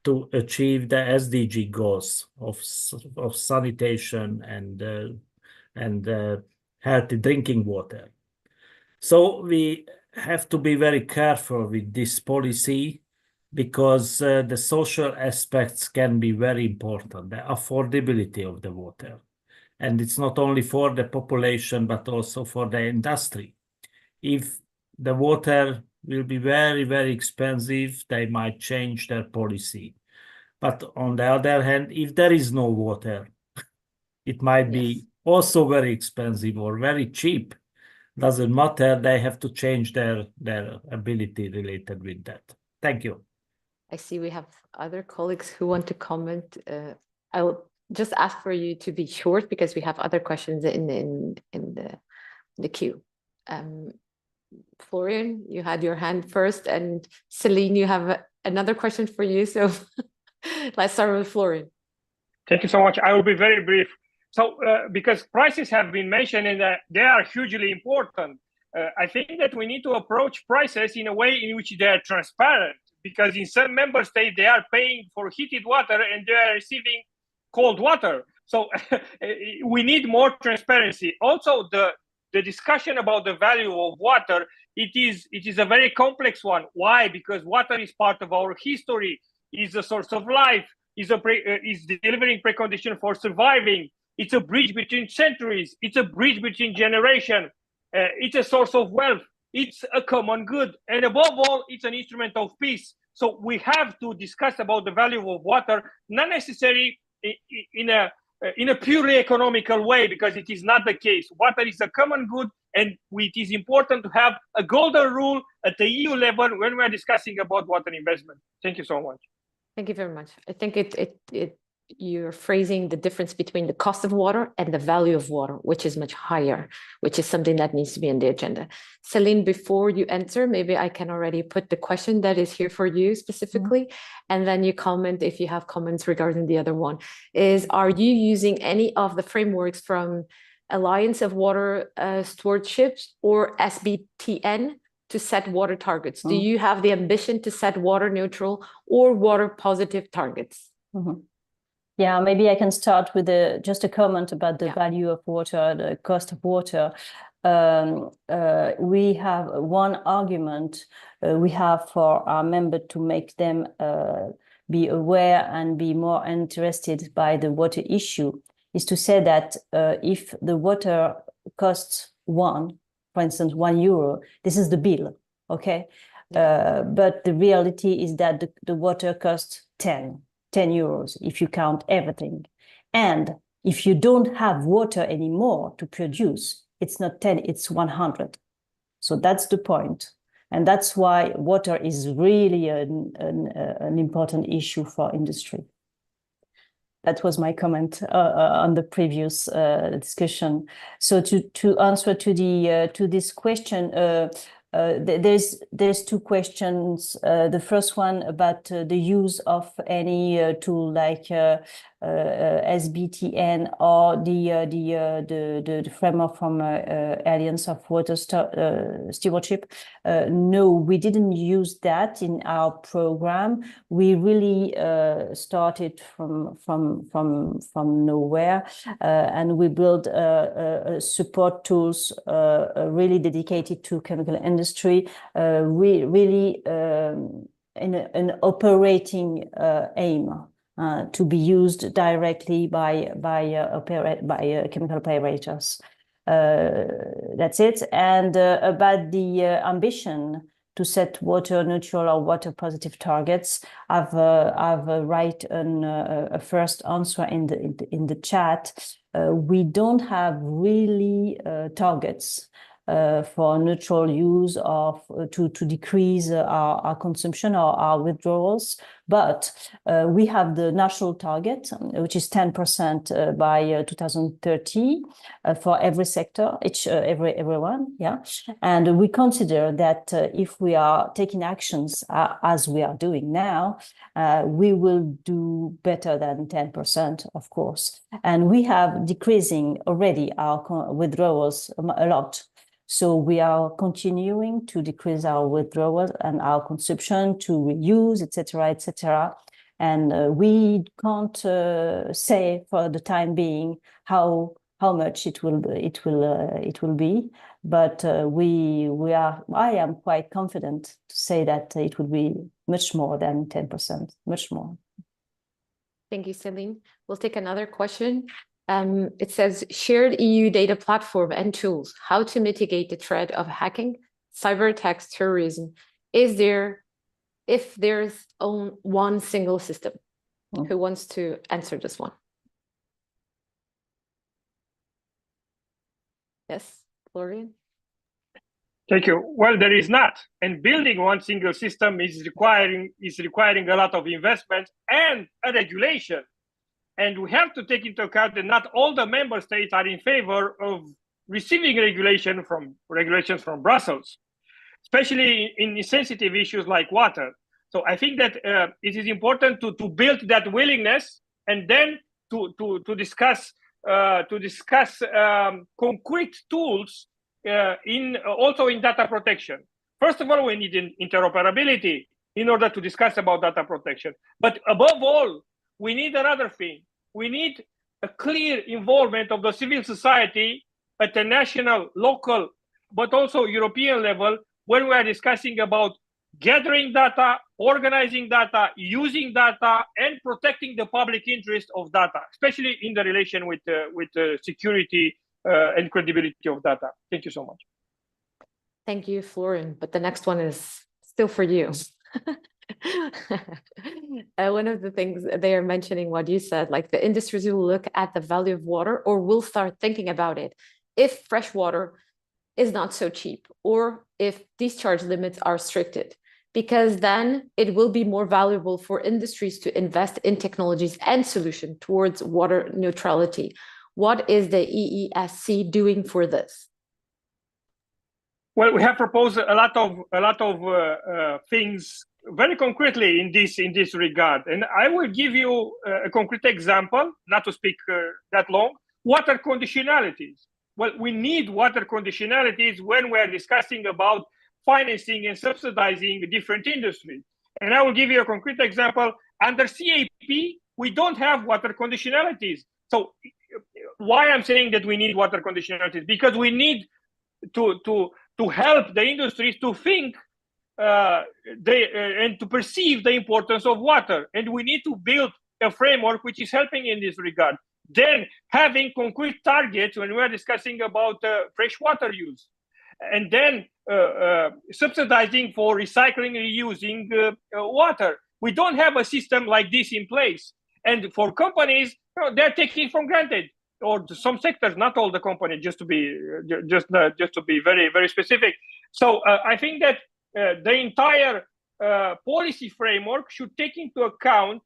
to achieve the SDG goals of sanitation and healthy drinking water. So we have to be very careful with this policy, because the social aspects can be very important, the affordability of the water. And it's not only for the population, but also for the industry. If the water will be very, very expensive, they might change their policy. But on the other hand, if there is no water, it might be also very expensive or very cheap. Doesn't matter, they have to change their ability related with that. Thank you. I see we have other colleagues who want to comment. I will just ask for you to be short, because we have other questions in the queue. Florian, you had your hand first, and Celine, you have another question for you. So let's start with Florian. Thank you so much. I will be very brief. So because prices have been mentioned and they are hugely important, I think that we need to approach prices in a way in which they are transparent, because in some member states, they are paying for heated water and they are receiving cold water. So we need more transparency. Also, the discussion about the value of water, it is a very complex one. Why? Because water is part of our history, is a source of life, is delivering precondition for surviving. It's a bridge between centuries. It's a bridge between generations. It's a source of wealth. It's a common good. And above all, it's an instrument of peace. So we have to discuss about the value of water, not necessarily in a purely economical way, because it is not the case. Water is a common good, and it is important to have a golden rule at the EU level when we are discussing about water investment. Thank you so much. Thank you very much. I think you're phrasing the difference between the cost of water and the value of water, which is much higher, which is something that needs to be on the agenda. Celine, before you answer, maybe I can already put the question that is here for you specifically, and then you comment if you have comments regarding the other one. Are you using any of the frameworks from Alliance of Water Stewardships or SBTN to set water targets? Do you have the ambition to set water neutral or water positive targets? Yeah, maybe I can start with just a comment about the value of water, the cost of water. We have one argument we have for our members to make them be aware and be more interested by the water issue, is to say that if the water costs for instance, €1, this is the bill, okay? But the reality is that the water costs 10 euros if you count everything. And if you don't have water anymore to produce, it's not 10, it's 100. So that's the point. And that's why water is really an important issue for industry. That was my comment on the previous discussion. So to answer to this question, there's two questions. The first one about the use of any tool like SBTN or the framework from Alliance of Water Stewardship. No, we didn't use that in our program. We really started from nowhere, and we built support tools really dedicated to chemical industry, really in an operating aim. To be used directly by chemical operators. That's it. And about the ambition to set water neutral or water positive targets. I've write a first answer in the chat. We don't have really targets for neutral use of to decrease our consumption or our withdrawals, but we have the national target, which is 10% by 2030 for every sector, everyone, yeah. And we consider that if we are taking actions as we are doing now, we will do better than 10%, of course. And we have decreasing already our withdrawals a lot. So we are continuing to decrease our withdrawal and our consumption, to reuse, etc., etc. And we can't say for the time being how much it will be, but I am quite confident to say that it will be much more than 10%, much more. Thank you, Celine. We'll take another question. It says, shared EU data platform and tools, how to mitigate the threat of hacking, cyber attacks, terrorism. If there's one single system, who wants to answer this one? Yes, Florian? Thank you. Well, there is not. And building one single system is requiring a lot of investment and a regulation. And we have to take into account that not all the member states are in favor of receiving regulations from Brussels, especially in sensitive issues like water. So I think that it is important to build that willingness, and then to discuss concrete tools also in data protection. First of all, we need interoperability in order to discuss about data protection. But above all, we need another thing. We need a clear involvement of the civil society at the national, local, but also European level when we are discussing about gathering data, organizing data, using data, and protecting the public interest of data, especially in the relation with security and credibility of data. Thank you so much. Thank you, Florian. But the next one is still for you. One of the things they are mentioning what you said, like the industries will look at the value of water or will start thinking about it if fresh water is not so cheap or if discharge limits are restricted, because then it will be more valuable for industries to invest in technologies and solutions towards water neutrality. What is the EESC doing for this? Well, we have proposed a lot of things very concretely in this regard, and I will give you a concrete example, not to speak that long. Water conditionalities. Well, we need water conditionalities when we are discussing about financing and subsidizing different industries. And I will give you a concrete example. Under CAP, we don't have water conditionalities. So why I'm saying that we need water conditionalities? Because we need to help the industries to think and to perceive the importance of water. And we need to build a framework which is helping in this regard. Then having concrete targets when we're discussing about fresh water use. And then subsidizing for recycling, reusing water. We don't have a system like this in place. And for companies, they're taking for granted. Or some sectors, not all the companies, just to be very, very specific. So I think that the entire policy framework should take into account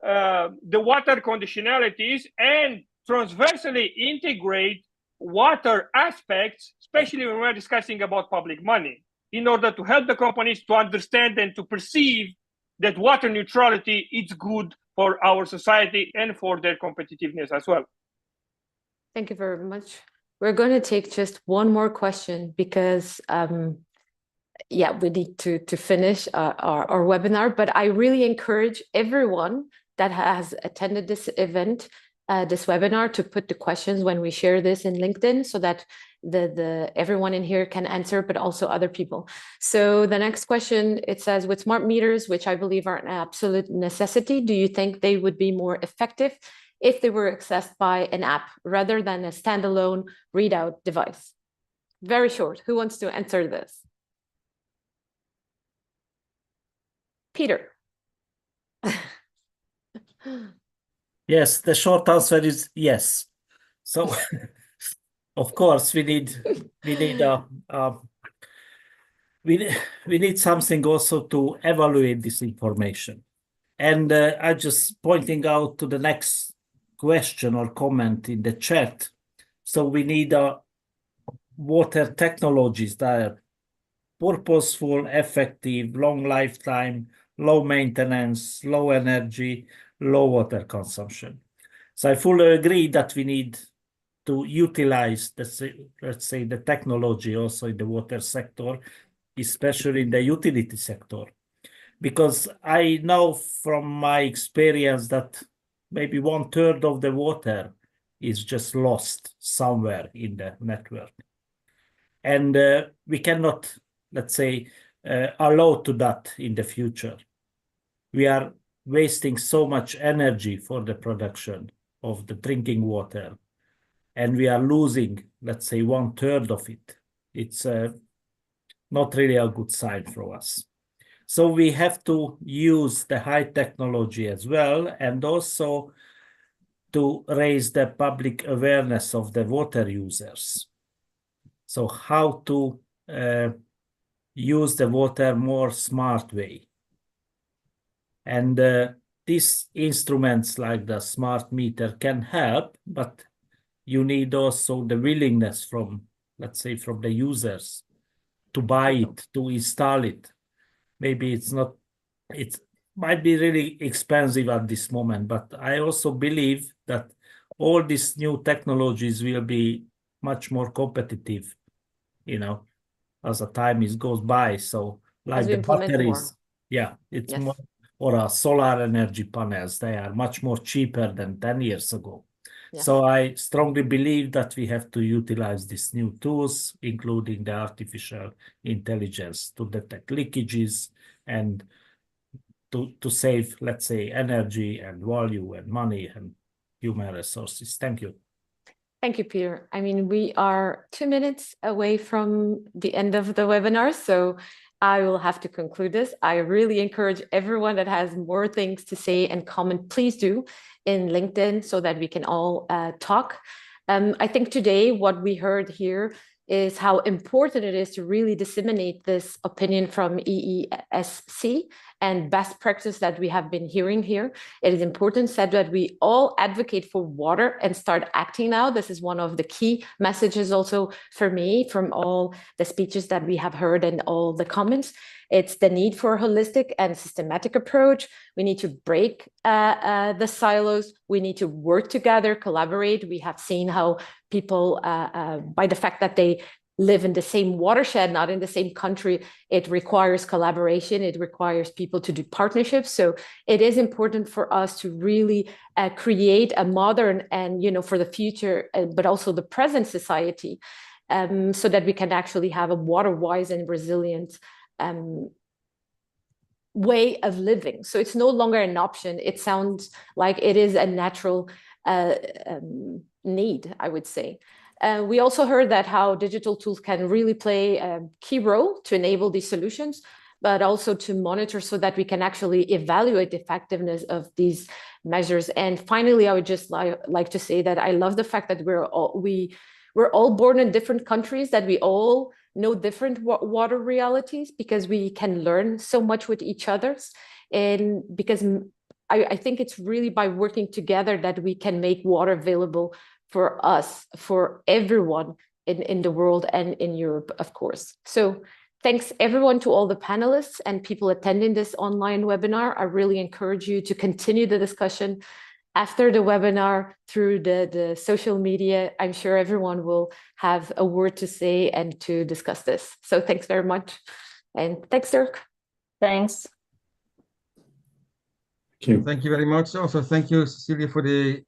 the water conditionalities and transversally integrate water aspects, especially when we're discussing about public money, in order to help the companies to understand and to perceive that water neutrality is good for our society and for their competitiveness as well. Thank you very much. We're going to take just one more question because, we need to finish our webinar. But I really encourage everyone that has attended this event, this webinar, to put the questions when we share this in LinkedIn, so that everyone in here can answer, but also other people. So the next question, it says, with smart meters, which I believe are an absolute necessity, do you think they would be more effective if they were accessed by an app rather than a standalone readout device? Very short. Who wants to answer this? Peter. Yes, the short answer is yes. So, of course, we need something also to evaluate this information. And I just pointing out to the next question or comment in the chat. So we need water technologies that are purposeful, effective, long lifetime, low maintenance, low energy, low water consumption. So I fully agree that we need to utilize, let's say, the technology also in the water sector, especially in the utility sector. Because I know from my experience that maybe 1/3 of the water is just lost somewhere in the network. And we cannot, let's say, allow to that in the future. We are wasting so much energy for the production of the drinking water, and we are losing, let's say, 1/3 of it. It's not really a good sign for us. So we have to use the high technology as well, and also to raise the public awareness of the water users. So how to use the water more smart way. And these instruments like the smart meter can help, but you need also the willingness from, let's say, from the users to buy it, to install it. Maybe it might be really expensive at this moment, but I also believe that all these new technologies will be much more competitive, you know, as the time goes by. So like the batteries, yeah, it's more, or solar energy panels, they are much more cheaper than 10 years ago. Yeah. So I strongly believe that we have to utilize these new tools, including the artificial intelligence, to detect leakages and to save, let's say, energy and value and money and human resources. Thank you. Thank you, Peter. I mean, we are 2 minutes away from the end of the webinar, so I will have to conclude this. I really encourage everyone that has more things to say and comment, please do in LinkedIn so that we can all talk. I think today what we heard here is how important it is to really disseminate this opinion from EESC and best practice that we have been hearing here. It is important that we all advocate for water and start acting now. This is one of the key messages also for me from all the speeches that we have heard and all the comments. It's the need for a holistic and systematic approach. We need to break the silos. We need to work together, collaborate. We have seen how people, by the fact that they live in the same watershed, not in the same country, it requires collaboration. It requires people to do partnerships. So it is important for us to really create a modern and, for the future, but also the present society, so that we can actually have a water-wise and resilient way of living. So it's no longer an option. It sounds like it is a natural need, I would say. We also heard that how digital tools can really play a key role to enable these solutions, but also to monitor so that we can actually evaluate the effectiveness of these measures. And finally, I would just like to say that I love the fact that we're all born in different countries, that we all know different water realities, because we can learn so much with each other. And because I think it's really by working together that we can make water available for us, for everyone in the world and in Europe, of course. So thanks everyone to all the panelists and people attending this online webinar. I really encourage you to continue the discussion after the webinar through the social media. I'm sure everyone will have a word to say and to discuss this. So thanks very much. And thanks, Dirk. Thanks. Thank you very much. Also, thank you, Cecilia, for the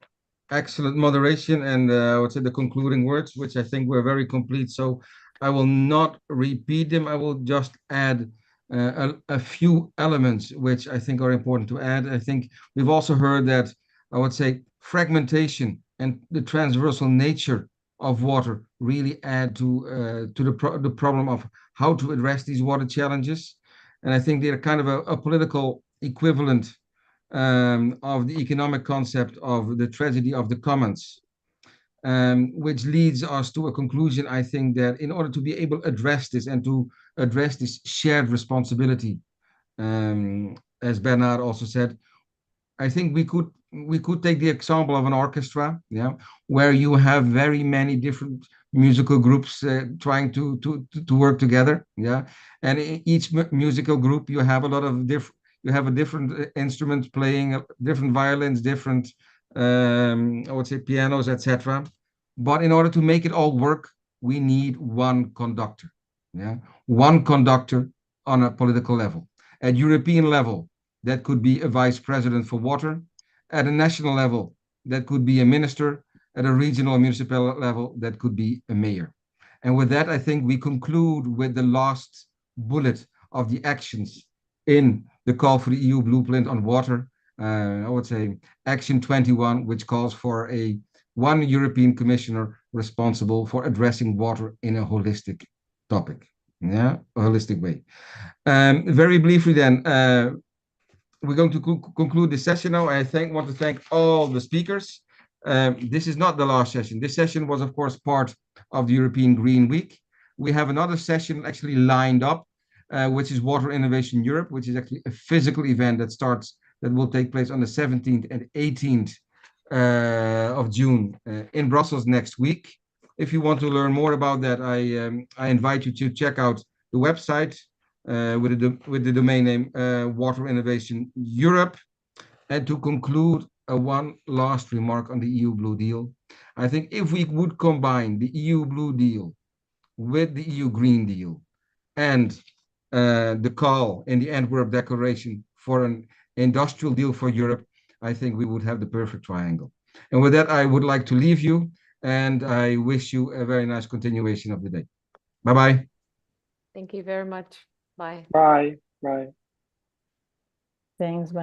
excellent moderation and I would say the concluding words, which I think were very complete. So I will not repeat them. I will just add a few elements which I think are important to add. I think we've also heard that, I would say, fragmentation and the transversal nature of water really add to the problem of how to address these water challenges. And I think they're kind of a political equivalent of the economic concept of the tragedy of the commons, which leads us to a conclusion, I think, that in order to be able to address this and to address this shared responsibility, as Bernard also said, I think we could take the example of an orchestra, yeah, where you have very many different musical groups trying to work together, yeah, and in each musical group you have a lot of different instruments playing, different violins, different I would say pianos, etc. But in order to make it all work, we need one conductor, yeah, one conductor on a political level. At European level, that could be a vice president for water. At a national level, that could be a minister. At a regional municipal level, that could be a mayor. And with that, I think we conclude with the last bullet of the actions in the call for the EU blueprint on water. I would say action 21, which calls for one European commissioner responsible for addressing water in a holistic topic. Yeah, a holistic way. Very briefly then, we're going to conclude this session now. I want to thank all the speakers. This is not the last session. This session was, of course, part of the European Green Week. We have another session actually lined up, which is Water Innovation Europe, which is actually a physical event that will take place on the 17th and 18th of June in Brussels next week. If you want to learn more about that, I invite you to check out the website with the domain name Water Innovation Europe. And to conclude, one last remark on the EU Blue Deal. I think if we would combine the EU Blue Deal with the EU Green Deal and the call in the Antwerp Declaration for an industrial deal for Europe, I think we would have the perfect triangle. And with that, I would like to leave you, and I wish you a very nice continuation of the day. Bye-bye. Thank you very much. Bye. Bye. Bye. Thanks. Bye.